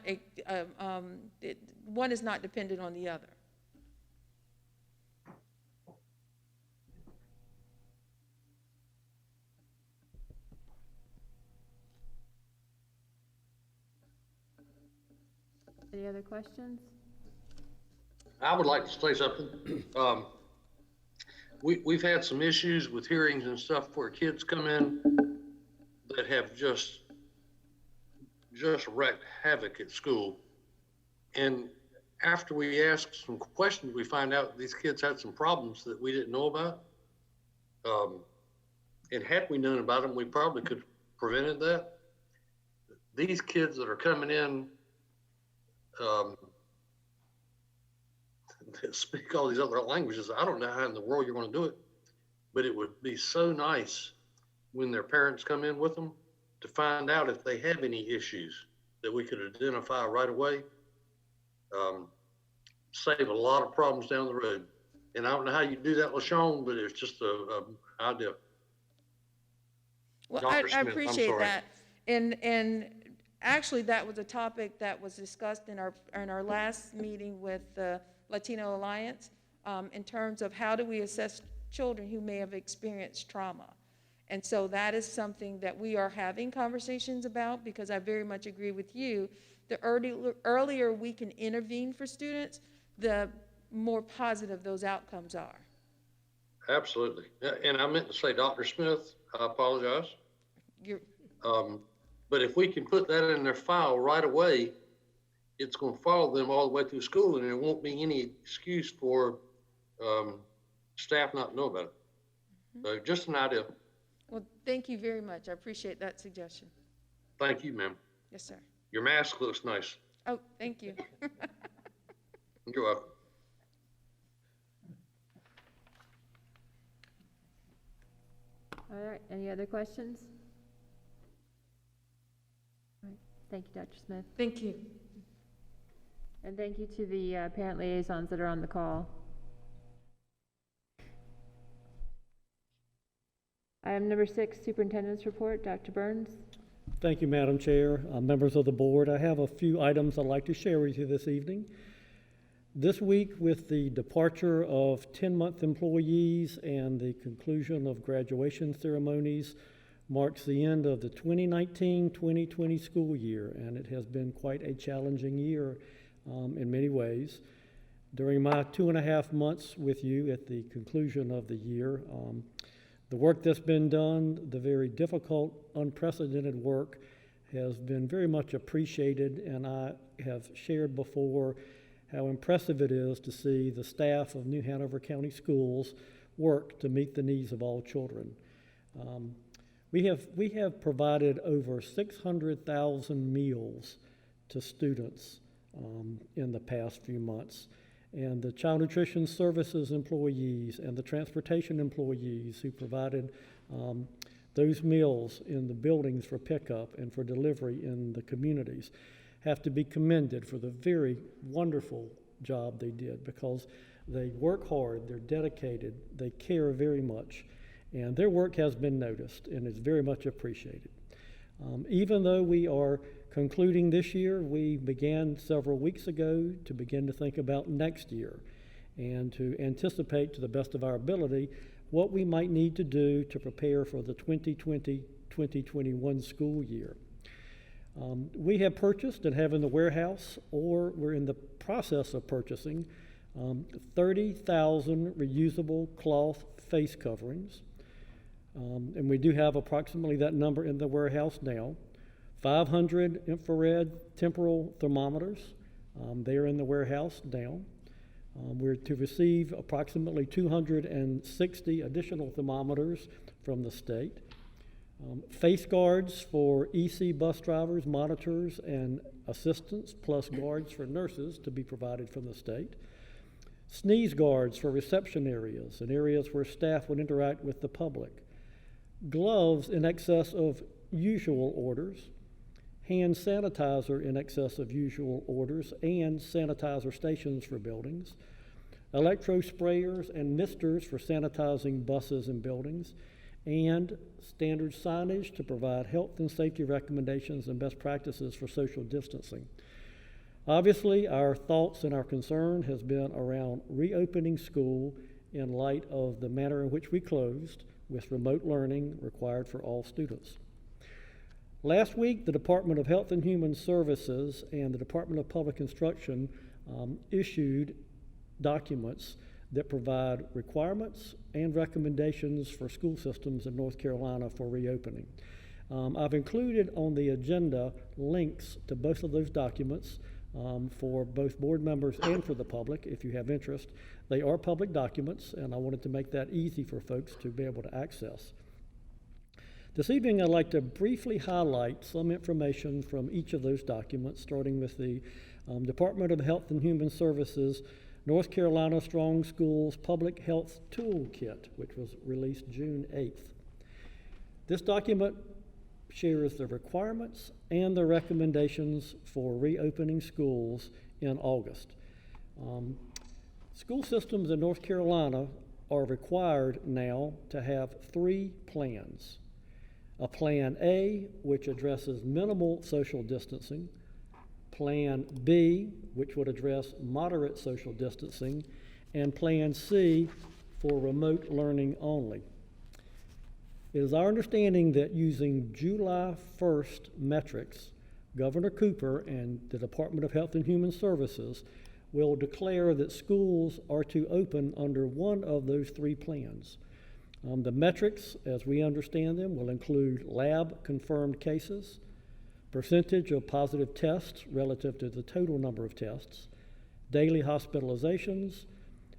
one is not dependent on the other. Any other questions? I would like to say something. We've had some issues with hearings and stuff where kids come in that have just wreaked havoc at school. And after we ask some questions, we find out these kids had some problems that we didn't know about. And had we known about them, we probably could have prevented that. These kids that are coming in that speak all these other languages, I don't know how in the world you're going to do it, but it would be so nice when their parents come in with them to find out if they have any issues that we could identify right away. Save a lot of problems down the road. And I don't know how you do that, LaShawn, but it's just a idea. Well, I appreciate that. And actually, that was a topic that was discussed in our last meeting with the Latino Alliance in terms of how do we assess children who may have experienced trauma. And so that is something that we are having conversations about, because I very much agree with you. The earlier we can intervene for students, the more positive those outcomes are. Absolutely. And I meant to say, Dr. Smith, I apologize. But if we can put that in their file right away, it's going to follow them all the way through school, and there won't be any excuse for staff not to know about it. So just an idea. Well, thank you very much. I appreciate that suggestion. Thank you, ma'am. Yes, sir. Your mask looks nice. Oh, thank you. You're welcome. All right, any other questions? All right, thank you, Dr. Smith. Thank you. And thank you to the parent liaisons that are on the call. Item number 6, Superintendent's Report. Dr. Burns. Thank you, Madam Chair, members of the board. I have a few items I'd like to share with you this evening. This week, with the departure of 10-month employees and the conclusion of graduation ceremonies, marks the end of the 2019-2020 school year, and it has been quite a challenging year in many ways. During my 2.5 months with you at the conclusion of the year, the work that's been done, the very difficult, unprecedented work, has been very much appreciated, and I have shared before how impressive it is to see the staff of New Hanover County Schools work to meet the needs of all children. We have provided over 600,000 meals to students in the past few months. And the Child Nutrition Services employees and the transportation employees who provided those meals in the buildings for pickup and for delivery in the communities have to be commended for the very wonderful job they did, because they work hard, they're dedicated, they care very much, and their work has been noticed and is very much appreciated. Even though we are concluding this year, we began several weeks ago to begin to think about next year and to anticipate to the best of our ability what we might need to do to prepare for the 2020-2021 school year. We have purchased and have in the warehouse, or we're in the process of purchasing, 30,000 reusable cloth face coverings. And we do have approximately that number in the warehouse now. 500 infrared temporal thermometers, they are in the warehouse now. We're to receive approximately 260 additional thermometers from the state. Face guards for EC bus drivers, monitors, and assistants, plus guards for nurses to be provided from the state. Sneeze guards for reception areas and areas where staff would interact with the public. Gloves in excess of usual orders. Hand sanitizer in excess of usual orders, and sanitizer stations for buildings. Electro sprayers and misters for sanitizing buses and buildings, and standard signage to provide health and safety recommendations and best practices for social distancing. Obviously, our thoughts and our concern has been around reopening school in light of the manner in which we closed, with remote learning required for all students. Last week, the Department of Health and Human Services and the Department of Public Instruction issued documents that provide requirements and recommendations for school systems in North Carolina for reopening. I've included on the agenda links to both of those documents for both board members and for the public, if you have interest. They are public documents, and I wanted to make that easy for folks to be able to access. This evening, I'd like to briefly highlight some information from each of those documents, starting with the Department of Health and Human Services North Carolina Strong Schools Public Health Toolkit, which was released June 8th. This document shares the requirements and the recommendations for reopening schools in August. School systems in North Carolina are required now to have 3 plans. A Plan A, which addresses minimal social distancing, Plan B, which would address moderate social distancing, and Plan C for remote learning only. It is our understanding that using July 1st metrics, Governor Cooper and the Department of Health and Human Services will declare that schools are to open under one of those 3 plans. The metrics, as we understand them, will include lab-confirmed cases, percentage of positive tests relative to the total number of tests, daily hospitalizations,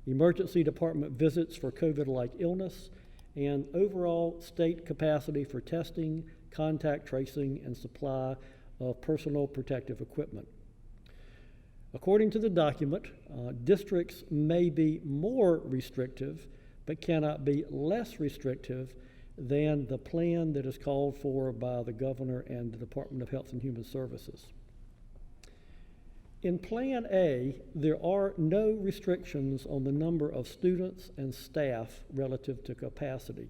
emergency department visits for COVID-like illness, and overall state capacity for testing, contact tracing, and supply of personal protective equipment. According to the document, districts may be more restrictive, but cannot be less restrictive than the plan that is called for by the governor and the Department of Health and Human Services. In Plan A, there are no restrictions on the number of students and staff relative to capacity.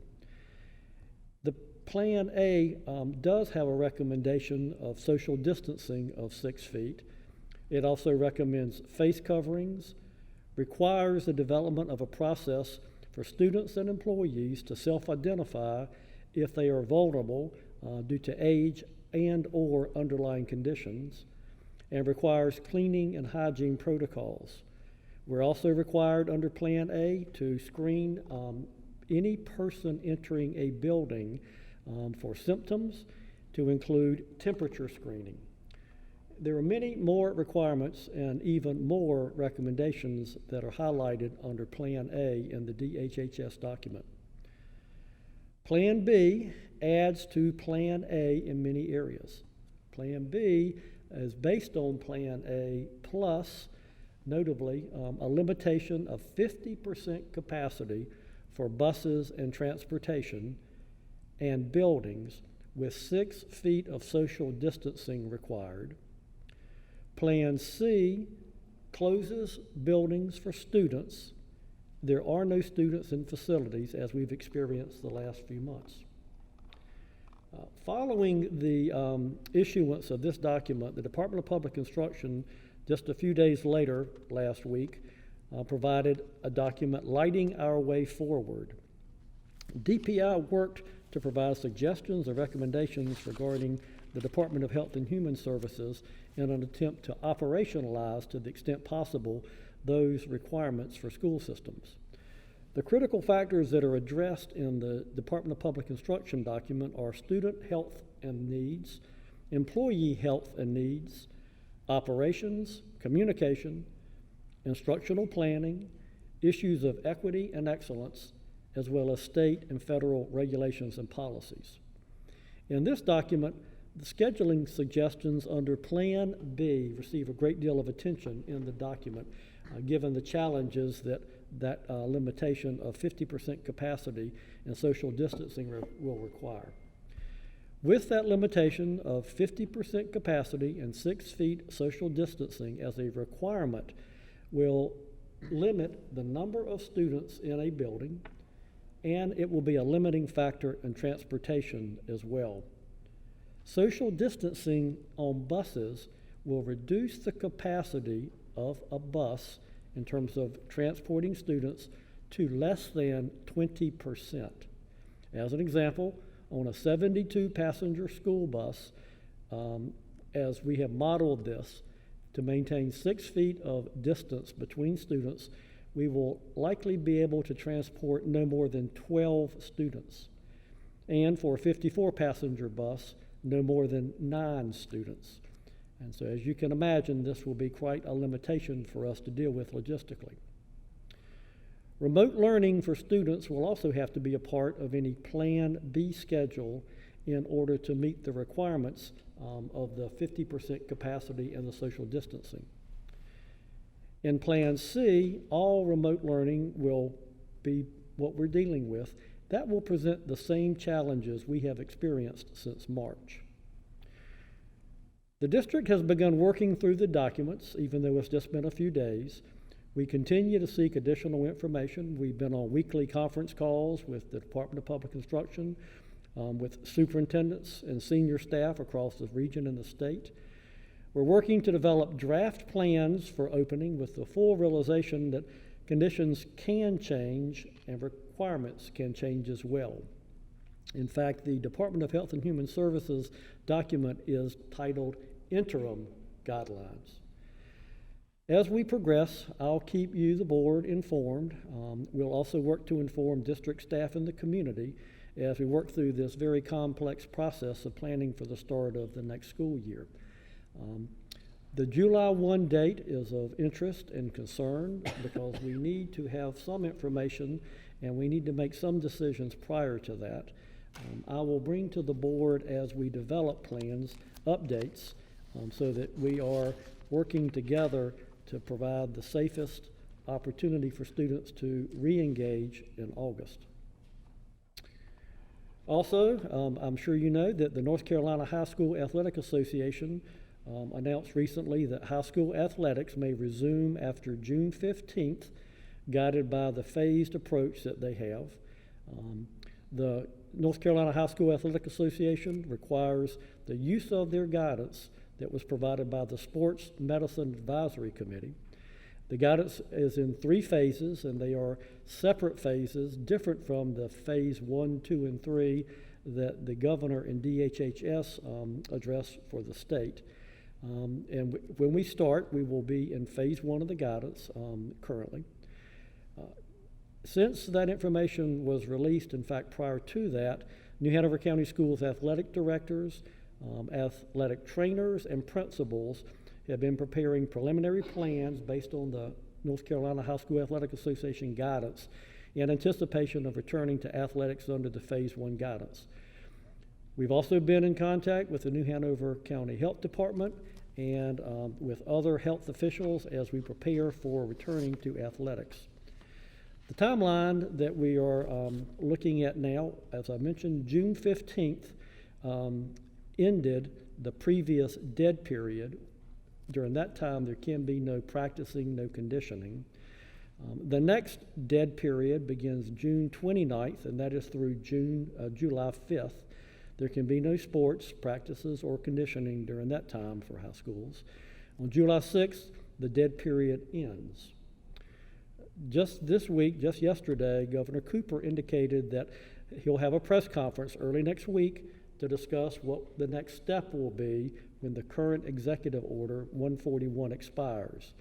The Plan A does have a recommendation of social distancing of 6 feet. It also recommends face coverings, requires the development of a process for students and employees to self-identify if they are vulnerable due to age and/or underlying conditions, and requires cleaning and hygiene protocols. We're also required under Plan A to screen any person entering a building for symptoms, to include temperature screening. There are many more requirements and even more recommendations that are highlighted under Plan A in the DHHS document. Plan B adds to Plan A in many areas. Plan B is based on Plan A plus, notably, a limitation of 50% capacity for buses and transportation and buildings with 6 feet of social distancing required. Plan C closes buildings for students. There are no students in facilities, as we've experienced the last few months. Following the issuance of this document, the Department of Public Instruction, just a few days later last week, provided a document lighting our way forward. DPI worked to provide suggestions and recommendations regarding the Department of Health and Human Services in an attempt to operationalize, to the extent possible, those requirements for school systems. The critical factors that are addressed in the Department of Public Instruction document are student health and needs, employee health and needs, operations, communication, instructional planning, issues of equity and excellence, as well as state and federal regulations and policies. In this document, the scheduling suggestions under Plan B receive a great deal of attention in the document, given the challenges that limitation of 50% capacity and social distancing will require. With that limitation of 50% capacity and 6 feet social distancing as a requirement will limit the number of students in a building, and it will be a limiting factor in transportation as well. Social distancing on buses will reduce the capacity of a bus in terms of transporting students to less than 20%. As an example, on a 72-passenger school bus, as we have modeled this, to maintain 6 feet of distance between students, we will likely be able to transport no more than 12 students. And for a 54-passenger bus, no more than 9 students. And so, as you can imagine, this will be quite a limitation for us to deal with logistically. Remote learning for students will also have to be a part of any Plan B schedule in order to meet the requirements of the 50% capacity and the social distancing. In Plan C, all remote learning will be what we're dealing with. That will present the same challenges we have experienced since March. The district has begun working through the documents, even though it's just been a few days. We continue to seek additional information. We've been on weekly conference calls with the Department of Public Instruction, with superintendents and senior staff across the region and the state. We're working to develop draft plans for opening with the full realization that conditions can change and requirements can change as well. In fact, the Department of Health and Human Services document is titled Interim Guidelines. As we progress, I'll keep you, the board, informed. We'll also work to inform district staff and the community as we work through this very complex process of planning for the start of the next school year. The July 1 date is of interest and concern because we need to have some information and we need to make some decisions prior to that. I will bring to the board as we develop plans, updates, so that we are working together to provide the safest opportunity for students to re-engage in August. Also, I'm sure you know that the North Carolina High School Athletic Association announced recently that high school athletics may resume after June 15th, guided by the phased approach that they have. The North Carolina High School Athletic Association requires the use of their guidance that was provided by the Sports Medicine Advisory Committee. The guidance is in 3 phases, and they are separate phases, different from the phase 1, 2, and 3 that the governor and DHHS addressed for the state. And when we start, we will be in phase 1 of the guidance currently. Since that information was released, in fact, prior to that, New Hanover County Schools athletic directors, athletic trainers, and principals have been preparing preliminary plans based on the North Carolina High School Athletic Association guidance in anticipation of returning to athletics under the Phase 1 guidance. We've also been in contact with the New Hanover County Health Department and with other health officials as we prepare for returning to athletics. The timeline that we are looking at now, as I mentioned, June 15th ended the previous dead period. During that time, there can be no practicing, no conditioning. The next dead period begins June 29th, and that is through July 5th. There can be no sports, practices, or conditioning during that time for high schools. On July 6th, the dead period ends. Just this week, just yesterday, Governor Cooper indicated that he'll have a press conference early next week to discuss what the next step will be when the current Executive Order 141 expires.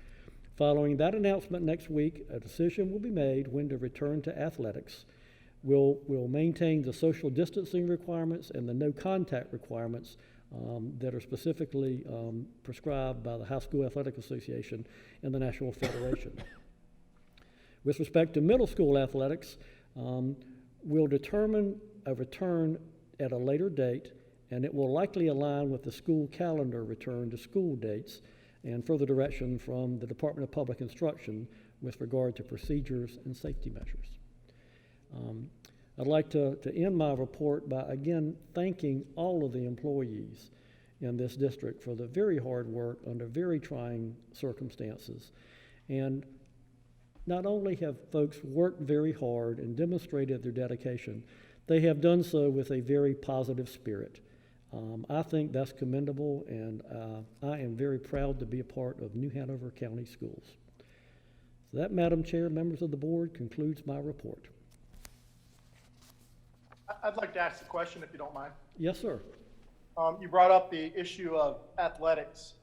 Following that announcement next week, a decision will be made when to return to athletics. We'll maintain the social distancing requirements and the no contact requirements that are specifically prescribed by the High School Athletic Association and the National Federation. With respect to middle school athletics, we'll determine a return at a later date, and it will likely align with the school calendar return to school dates and further direction from the Department of Public Instruction with regard to procedures and safety measures. I'd like to end my report by again thanking all of the employees in this district for the very hard work under very trying circumstances. And not only have folks worked very hard and demonstrated their dedication, they have done so with a very positive spirit. I think that's commendable, and I am very proud to be a part of New Hanover County Schools. So that, Madam Chair, members of the board, concludes my report. I'd like to ask a question, if you don't mind. Yes, sir. You brought up the issue of athletics.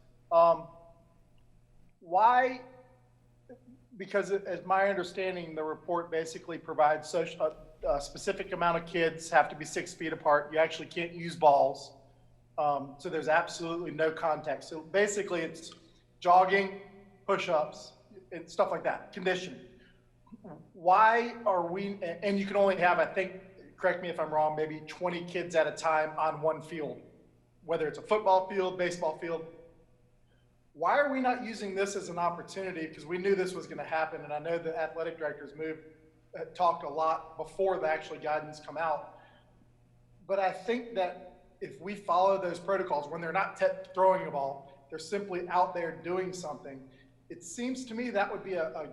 Why? Because as my understanding, the report basically provides a specific amount of kids have to be 6 feet apart. You actually can't use balls. So there's absolutely no contact. So basically it's jogging, push-ups, and stuff like that, conditioning. Why are we, and you can only have, I think, correct me if I'm wrong, maybe 20 kids at a time on one field, whether it's a football field, baseball field. Why are we not using this as an opportunity? Because we knew this was going to happen, and I know the athletic directors talked a lot before the actual guidance come out. But I think that if we follow those protocols, when they're not throwing a ball, they're simply out there doing something, it seems to me that would be a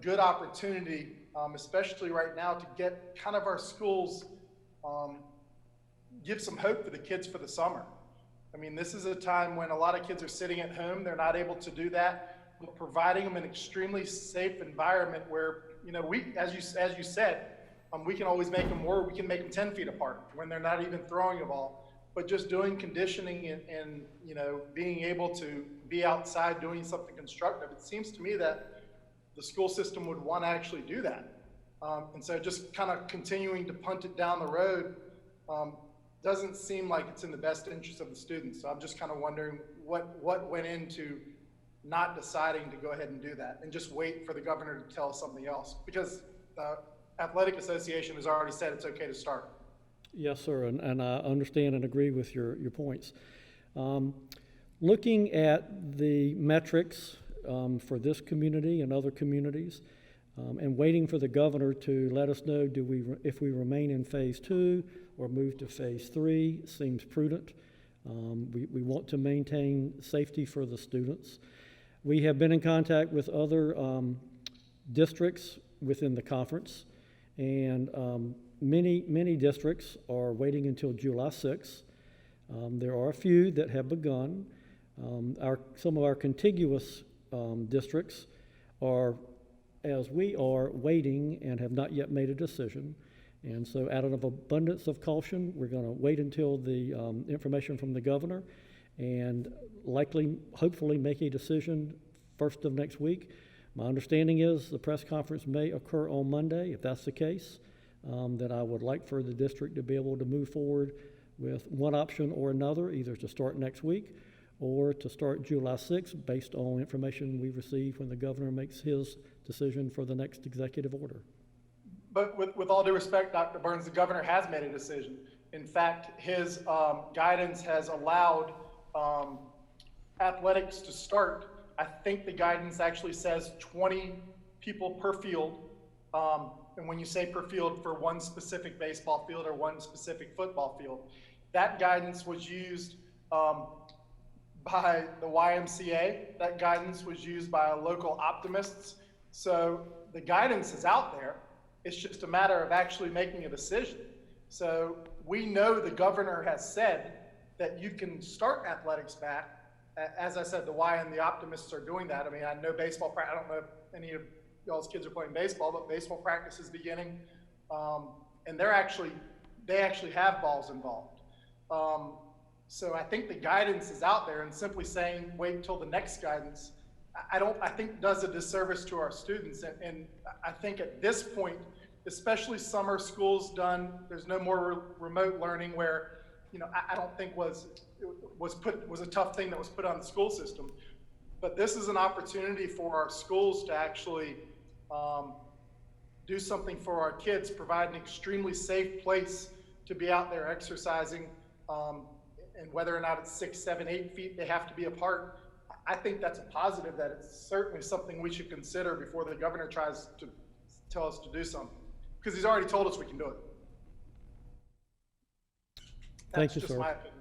good opportunity, especially right now, to get kind of our schools, give some hope for the kids for the summer. I mean, this is a time when a lot of kids are sitting at home, they're not able to do that. We're providing them an extremely safe environment where, you know, we, as you said, we can always make them work. We can make them 10 feet apart when they're not even throwing a ball. But just doing conditioning and you know, being able to be outside doing something constructive, it seems to me that the school system would want to actually do that. And so just kind of continuing to punt it down the road doesn't seem like it's in the best interest of the students. So I'm just kind of wondering what went into not deciding to go ahead and do that and just wait for the governor to tell us something else, because the Athletic Association has already said it's okay to start. Yes, sir, and I understand and agree with your points. Looking at the metrics for this community and other communities, and waiting for the governor to let us know if we remain in phase 2 or move to phase 3 seems prudent. We want to maintain safety for the students. We have been in contact with other districts within the conference, and many districts are waiting until July 6th. There are a few that have begun. Some of our contiguous districts are, as we are, waiting and have not yet made a decision. And so out of abundance of caution, we're going to wait until the information from the governor and hopefully make a decision first of next week. My understanding is the press conference may occur on Monday. If that's the case, then I would like for the district to be able to move forward with one option or another, either to start next week or to start July 6th based on information we receive when the governor makes his decision for the next executive order. But with all due respect, Dr. Burns, the governor has made a decision. In fact, his guidance has allowed athletics to start. I think the guidance actually says 20 people per field. And when you say per field, for one specific baseball field or one specific football field, that guidance was used by the YMCA. That guidance was used by local optimists. So the guidance is out there. It's just a matter of actually making a decision. So we know the governor has said that you can start athletics back. As I said, the Y and the optimists are doing that. I mean, I know baseball, I don't know if any of y'all's kids are playing baseball, but baseball practice is beginning. And they actually have balls involved. So I think the guidance is out there, and simply saying, wait until the next guidance, I think does a disservice to our students. And I think at this point, especially summer school's done, there's no more remote learning where, I don't think was a tough thing that was put on the school system. But this is an opportunity for our schools to actually do something for our kids, provide an extremely safe place to be out there exercising, and whether or not it's 6, 7, 8 feet they have to be apart. I think that's a positive, that it's certainly something we should consider before the governor tries to tell us to do something, because he's already told us we can do it. Thank you, just sir. my opinion.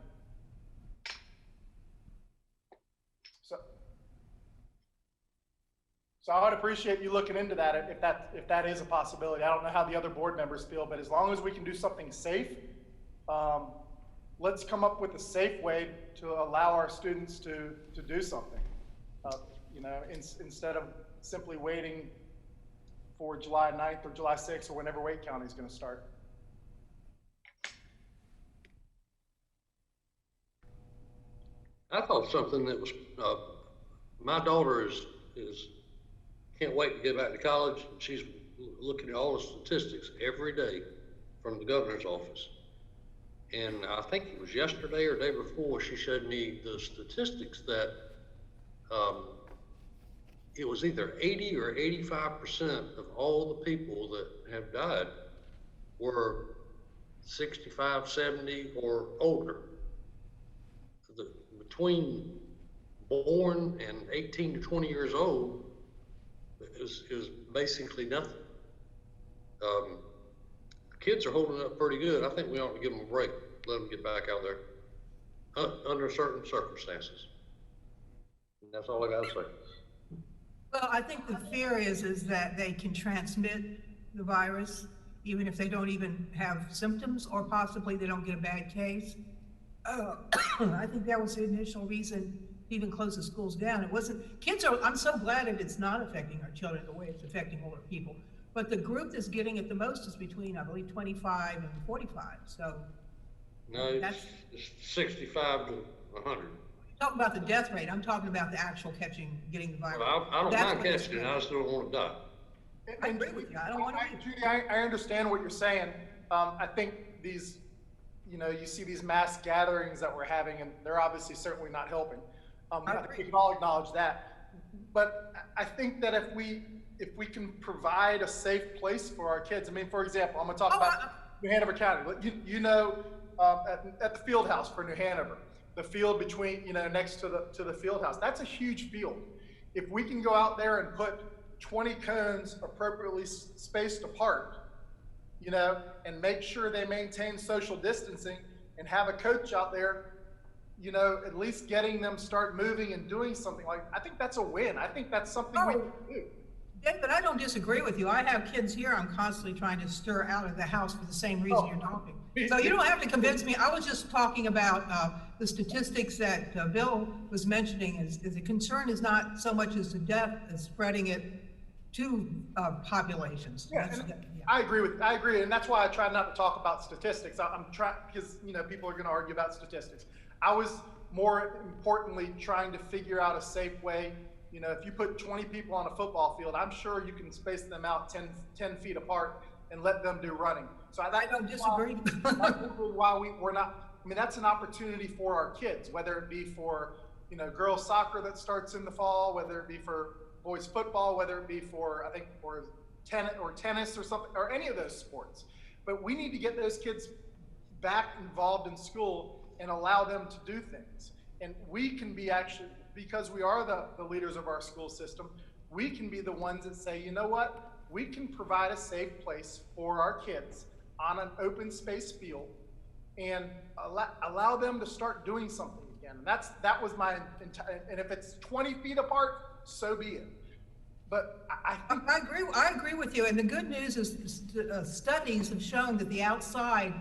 So I would appreciate you looking into that if that is a possibility. I don't know how the other board members feel, but as long as we can do something safe, let's come up with a safe way to allow our students to do something. Instead of simply waiting for July 9th or July 6th or whenever Wake County is going to start. I thought something that was, my daughter is can't wait to get back to college. She's looking at all the statistics every day from the governor's office. And I think it was yesterday or day before, she showed me the statistics that it was either 80 or 85% of all the people that have died were 65, 70 or older. Between born and 18 to 20 years old is basically nothing. Kids are holding up pretty good. I think we ought to give them a break, let them get back out there under certain circumstances. And that's all I got to say. Well, I think the fear is that they can transmit the virus, even if they don't even have symptoms, or possibly they don't get a bad case. I think that was the initial reason to even close the schools down. It wasn't, I'm so glad that it's not affecting our children the way it's affecting older people. But the group that's getting it the most is between, I believe, 25 and 45. So no, it's 65 to 100. Talking about the death rate, I'm talking about the actual getting the virus. Well, I don't mind catching it, I just don't want to die. I agree with you. I don't want to. Judy, I understand what you're saying. I think these, you see these mass gatherings that we're having, and they're obviously certainly not helping. I think we can all acknowledge that. But I think that if we can provide a safe place for our kids, I mean, for example, I'm going to talk about. New Hanover County. At the field house for New Hanover, the field between, next to the field house, that's a huge field. If we can go out there and put 20 cones appropriately spaced apart, and make sure they maintain social distancing and have a coach out there, at least getting them start moving and doing something I think that's a win. I think that's something we can do. But I don't disagree with you. I have kids here I'm constantly trying to stir out of the house for the same reason you're talking. So you don't have to convince me. I was just talking about the statistics that Bill was mentioning. Is the concern is not so much as the death as spreading it to populations. Yeah, I agree, and that's why I try not to talk about statistics. I'm trying, because people are going to argue about statistics. I was more importantly trying to figure out a safe way. If you put 20 people on a football field, I'm sure you can space them out 10 feet apart and let them do running. So I don't disagree. That's why we're not. I mean, that's an opportunity for our kids, whether it be for girls soccer that starts in the fall, whether it be for boys football, whether it be for tennis or something, or any of those sports. But we need to get those kids back involved in school and allow them to do things. And we can be because we are the leaders of our school system, we can be the ones that say, you know what, we can provide a safe place for our kids on an open space field and allow them to start doing something again. And that was my intent. And if it's 20 feet apart, so be it. But I agree with you. And the good news is studies have shown that the outside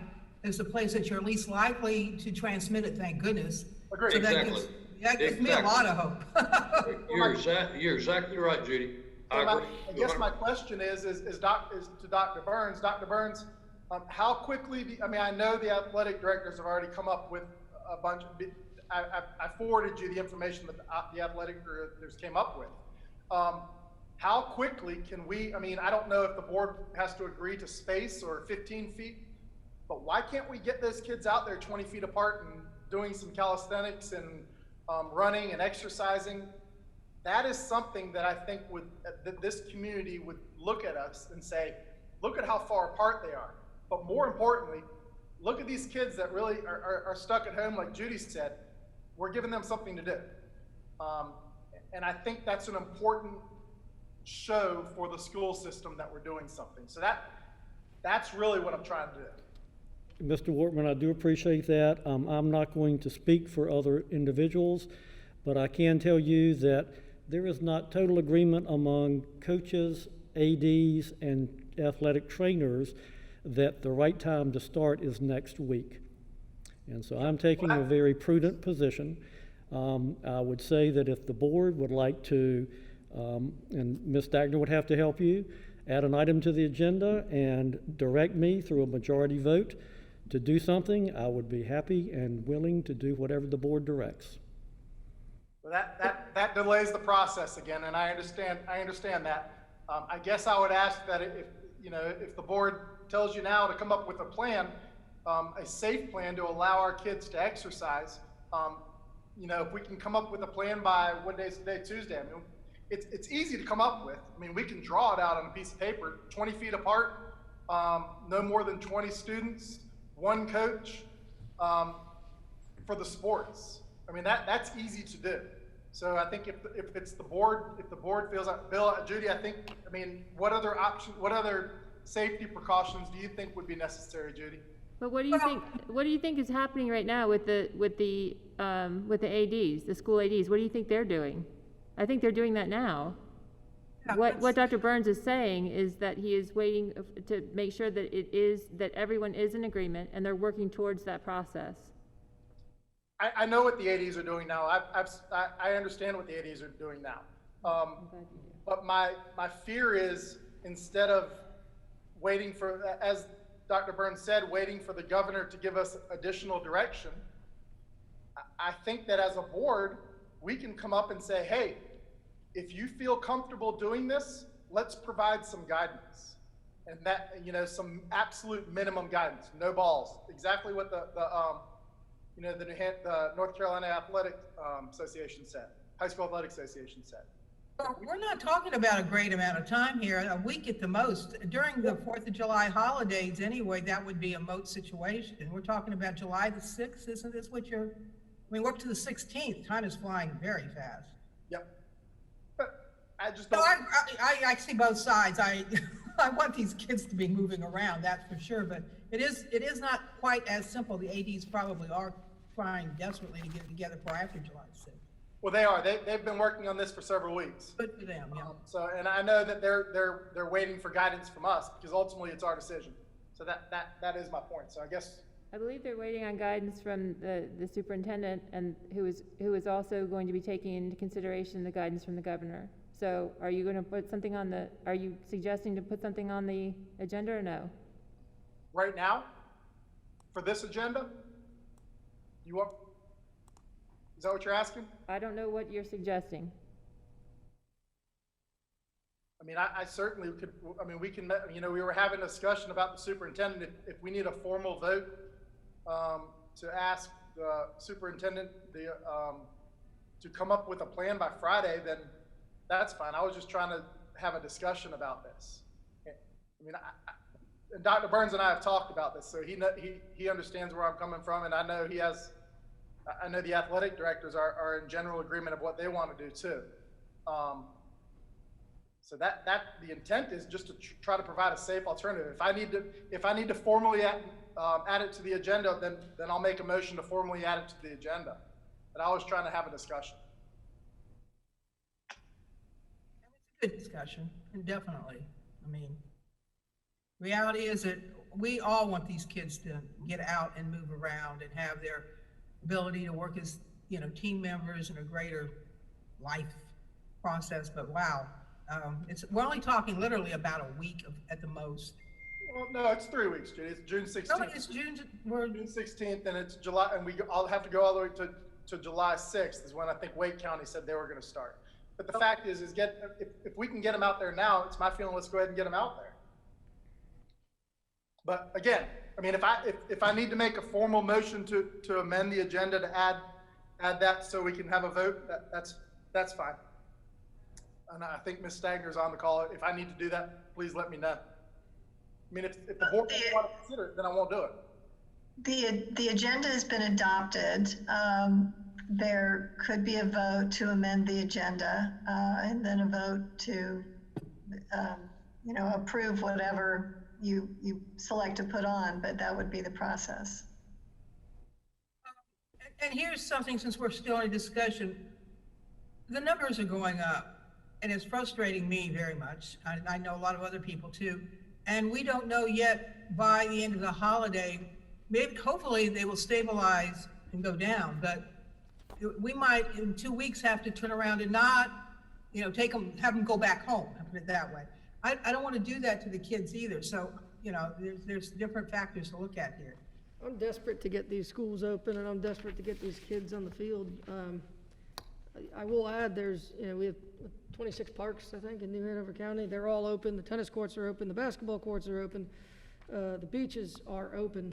is the place that you're least likely to transmit it, thank goodness. Agreed. So Exactly. That gives me a lot of hope. You're exactly right, Judy. I guess my question is to Dr. Burns. Dr. Burns, how quickly, I know the athletic directors have already come up with a bunch of, I forwarded you the information that the athletic directors came up with. How quickly can we, I don't know if the board has to agree to space or 15 feet, but why can't we get those kids out there 20 feet apart and doing some calisthenics and running and exercising? That is something that I think that this community would look at us and say, look at how far apart they are. But more importantly, look at these kids that really are stuck at home, like Judy said. We're giving them something to do. And I think that's an important show for the school system that we're doing something. So that's really what I'm trying to do. Mr. Wortman, I do appreciate that. I'm not going to speak for other individuals, but I can tell you that there is not total agreement among coaches, ADs, and athletic trainers that the right time to start is next week. And so I'm taking a very prudent position. I would say that if the board would like to, and Ms. Dagner would have to help you, add an item to the agenda and direct me through a majority vote to do something, I would be happy and willing to do whatever the board directs. Well, that delays the process again, and I understand that. I guess I would ask that if the board tells you now to come up with a plan, a safe plan to allow our kids to exercise, if we can come up with a plan by, what day is today, Tuesday? It's easy to come up with. We can draw it out on a piece of paper, 20 feet apart, no more than 20 students, one coach, for the sports. That's easy to do. So I think if it's the board, if the board feels like, Bill, Judy, what other safety precautions do you think would be necessary, Judy? But what do you think is happening right now with the ADs, the school ADs? What do you think they're doing? I think they're doing that now. Yeah, what Dr. Burns is saying is that he is waiting to make sure that everyone is in agreement and they're working towards that process. I know what the ADs are doing now. I understand what the ADs are doing now. But my fear is, instead of waiting for, as Dr. Burns said, waiting for the governor to give us additional direction, I think that as a board, we can come up and say, hey, if you feel comfortable doing this, let's provide some guidance. And that, some absolute minimum guidance, no balls, exactly what the North Carolina Athletic Association said, High School Athletic Association said. Well, we're not talking about a great amount of time here, a week at the most. During the 4th of July holidays anyway, that would be a moot situation. We're talking about July the 6th, isn't this what you're, I mean, we're up to the 16th. Time is flying very fast. Yep. But I just No, don't. I see both sides. I want these kids to be moving around, that's for sure, but it is not quite as simple. The ADs probably are trying desperately to get it together for after July 6th. Well, they are. They've been working on this for several weeks. Good for them, yeah. So, and I know that they're waiting for guidance from us because ultimately it's our decision. So that is my point. So I guess. I believe they're waiting on guidance from the superintendent, and who is also going to be taking into consideration the guidance from the governor. So are you going to put something on are you suggesting to put something on the agenda or no? Right now, for this agenda, you want, is that what you're asking? I don't know what you're suggesting. I mean, I certainly could, I mean, we can, you know, we were having a discussion about the superintendent. If we need a formal vote to ask the superintendent to come up with a plan by Friday, then that's fine. I was just trying to have a discussion about this. I mean, and Dr. Burns and I have talked about this, so he understands where I'm coming from, and I know I know the athletic directors are in general agreement of what they want to do too. So that the intent is just to try to provide a safe alternative. If I need to formally add it to the agenda, then I'll make a motion to formally add it to the agenda. But I was trying to have a discussion. Good discussion, and definitely. I mean, reality is that we all want these kids to get out and move around and have their ability to work as, you know, team members in a greater life process. But wow, we're only talking literally about a week at the most. Well, no, it's 3 weeks, Judy. It's June 16th. No, it's June 16th, and it's July, and I'll have to go all the way to July 6th is when I think Wake County said they were going to start. But the fact is if we can get them out there now, it's my feeling, let's go ahead and get them out there. But again, I mean, if I need to make a formal motion to amend the agenda to add that so we can have a vote, that's fine. And I think Ms. Stagner's on the call. If I need to do that, please let me know. I mean, if the board doesn't want to consider it, then I won't do it. The agenda has been adopted. There could be a vote to amend the agenda, and then a vote to, you know, approve whatever you select to put on, but that would be the process. And here's something, since we're still in a discussion, the numbers are going up, and it's frustrating me very much. I know a lot of other people too, and we don't know yet by the end of the holiday, maybe hopefully they will stabilize and go down, but we might in 2 weeks have to turn around and not, you know, have them go back home, put it that way. I don't want to do that to the kids either. So, you know, there's different factors to look at here. I'm desperate to get these schools open, and I'm desperate to get these kids on the field. I will add, we have 26 parks, I think, in New Hanover County. They're all open. The tennis courts are open. The basketball courts are open. The beaches are open.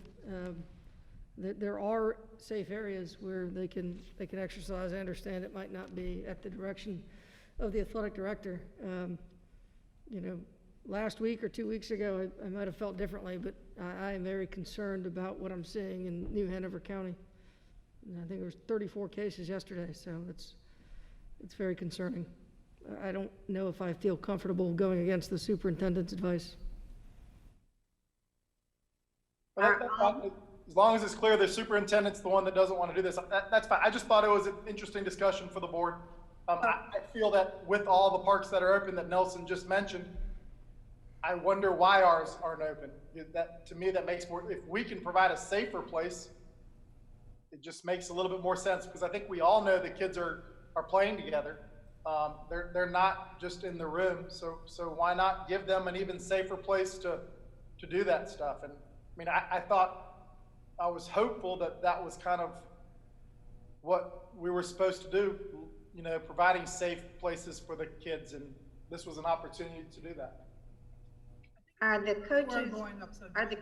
There are safe areas where they can exercise. I understand it might not be at the direction of the athletic director. You know, last week or 2 weeks ago, I might have felt differently, but I am very concerned about what I'm seeing in New Hanover County. And I think there was 34 cases yesterday, so it's very concerning. I don't know if I feel comfortable going against the superintendent's advice. As long as it's clear the superintendent's the one that doesn't want to do this, that's fine. I just thought it was an interesting discussion for the board. I feel that with all the parks that are open that Nelson just mentioned, I wonder why ours aren't open. That, to me, that makes more, if we can provide a safer place, it just makes a little bit more sense, because I think we all know the kids are playing together. They're not just in the room, so why not give them an even safer place to do that stuff? And I mean, I was hopeful that was kind of what we were supposed to do, you know, providing safe places for the kids, and this was an opportunity to do that. Are the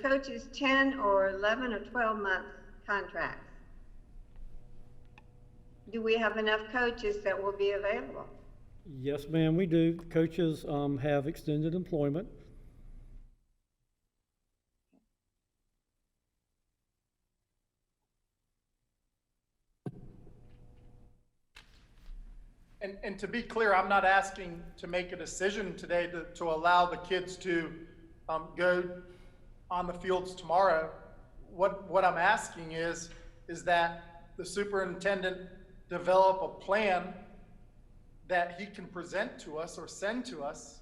coaches 10 or 11 or 12 month contracts? Do we have enough coaches that will be available? Yes, ma'am, we do. Coaches have extended employment. And to be clear, I'm not asking to make a decision today to allow the kids to go on the fields tomorrow. What I'm asking is that the superintendent develop a plan that he can present to us or send to us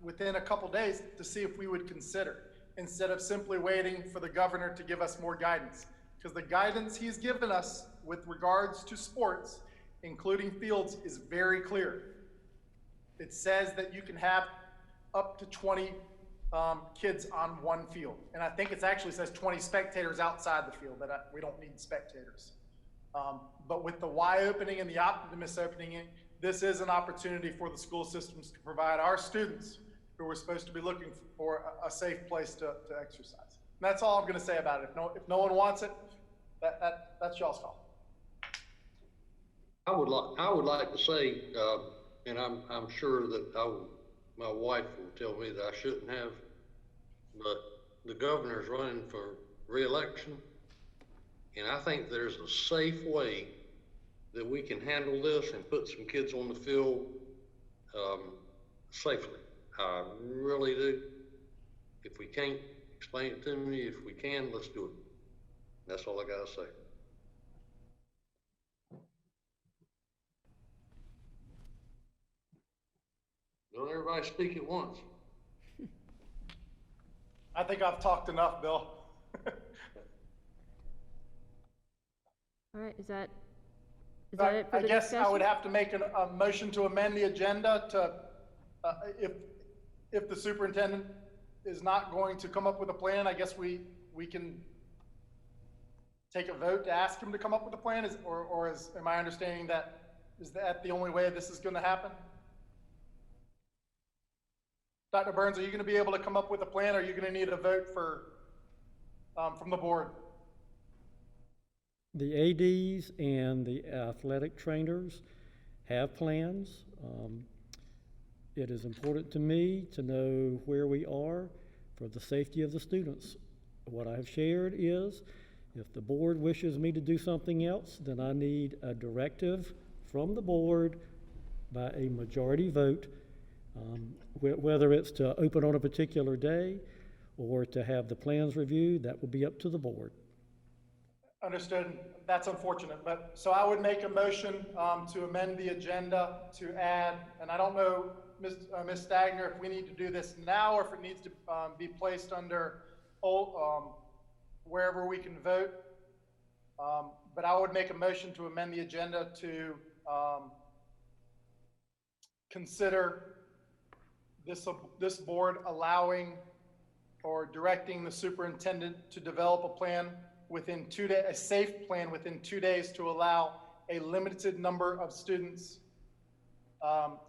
within a couple days to see if we would consider, instead of simply waiting for the governor to give us more guidance. Because the guidance he's given us with regards to sports, including fields, is very clear. It says that you can have up to 20 kids on one field. And I think it actually says 20 spectators outside the field, but we don't need spectators. But with the Y opening and the Optimus opening, this is an opportunity for the school systems to provide our students, who are supposed to be looking for a safe place to exercise. And that's all I'm gonna say about it. If no one wants it, that's y'all's call. I would like to say, and I'm sure that my wife will tell me that I shouldn't have, but the governor's running for re-election, and I think there's a safe way that we can handle this and put some kids on the field safely. I really do. If we can't, explain it to me. If we can, let's do it. That's all I gotta say. Don't everybody speak at once. I think I've talked enough, Bill. All right, is that it for I the guess discussion? I would have to make a motion to amend the agenda to, if the superintendent is not going to come up with a plan, I guess we can take a vote to ask him to come up with a plan, am I understanding that, is that the only way this is gonna happen? Dr. Burns, are you gonna be able to come up with a plan, or are you gonna need a vote from the board? The ADs and the athletic trainers have plans. It is important to me to know where we are for the safety of the students. What I've shared is, if the board wishes me to do something else, then I need a directive from the board by a majority vote, whether it's to open on a particular day or to have the plans reviewed. That will be up to the board. Understood. That's unfortunate, but so I would make a motion to amend the agenda to add, and I don't know, Ms. Stagner, if we need to do this now or if it needs to be placed under wherever we can vote. But I would make a motion to amend the agenda to consider this board allowing or directing the superintendent to develop a plan within 2 days, a safe plan within 2 days, to allow a limited number of students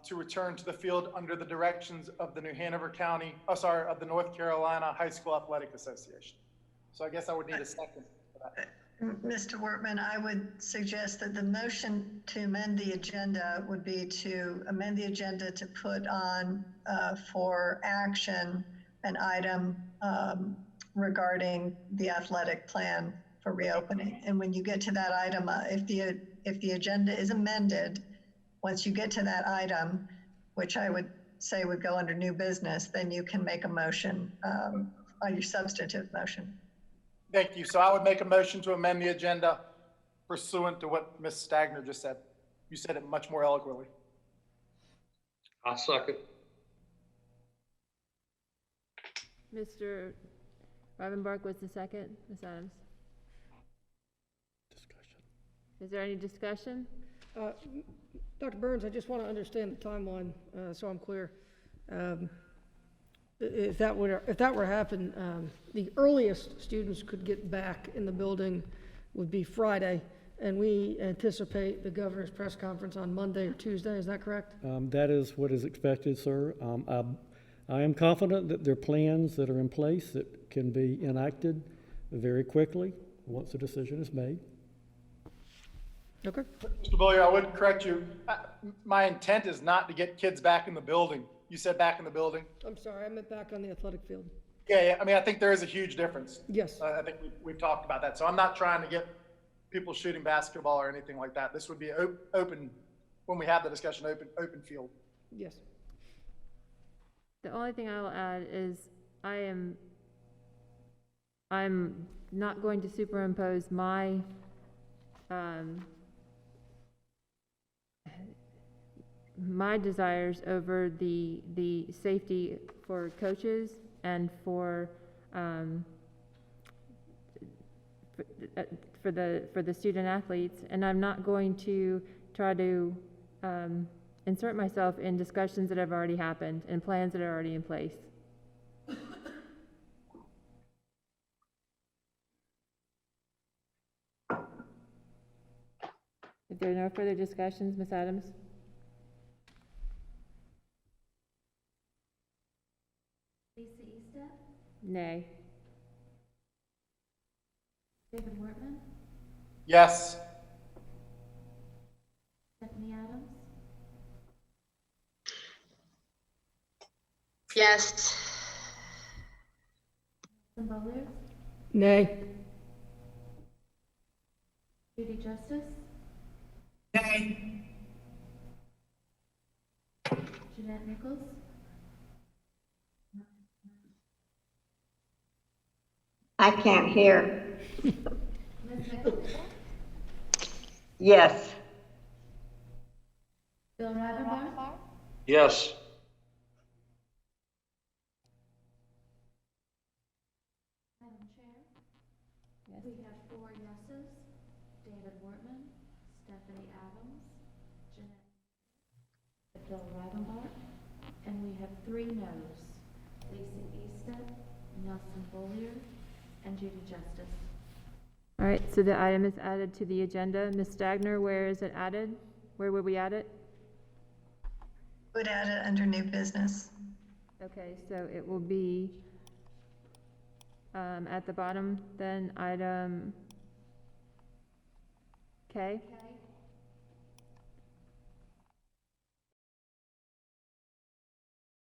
to return to the field under the directions of the of the North Carolina High School Athletic Association. So I guess I would need a second for that. Mr. Wortman, I would suggest that the motion to amend the agenda would be to amend the agenda to put on for action an item regarding the athletic plan for reopening. And when you get to that item, if the agenda is amended, once you get to that item, which I would say would go under new business, then you can make a motion on your substantive motion. Thank you. So I would make a motion to amend the agenda pursuant to what Ms. Stagner just said. You said it much more eloquently. I second. Mr. Rivenbark was the second. Ms. Adams? Discussion. Is there any discussion? Dr. Burns, I just want to understand the timeline, so I'm clear. If that were to happen, the earliest students could get back in the building would be Friday, and we anticipate the governor's press conference on Monday or Tuesday. Is that correct? That is what is expected, sir. I am confident that there are plans that are in place that can be enacted very quickly once a decision is made. Okay. Mr. Bullier, I would correct you. My intent is not to get kids back in the building. You said back in the building? I'm sorry, I meant back on the athletic field. Yeah, I mean, I think there is a huge difference. Yes. I think we've talked about that. So I'm not trying to get people shooting basketball or anything like that. This would be open, when we have the discussion, open field. Yes. The only thing I will add is I'm not going to superimpose my my desires over the safety for coaches and for the student athletes, and I'm not going to try to insert myself in discussions that have already happened and plans that are already in place. If there are no further discussions, Ms. Adams? Lisa Eastep, Nay. David Wortman, Yes. Stephanie Adams, Yes. Nelson Beaulieu, Nay. Judy Justice, Nay. Jeanette Nichols, I can't hear. Ms. Nichols, Yes. Bill Ravenbauer, Yes. Madam Chair, Yes. we have 4 yeses, David Wortman, Stephanie Adams, Jeanette, Bill Ravenbauer, and we have 3 noes, Lisa Eastep, Nelson Beaulieu, and Judy Justice. All right, so the item is added to the agenda. Ms. Stagner, where is it added? Where would we add it? Would add it under new business. Okay, so it will be at the bottom, then item K. Okay,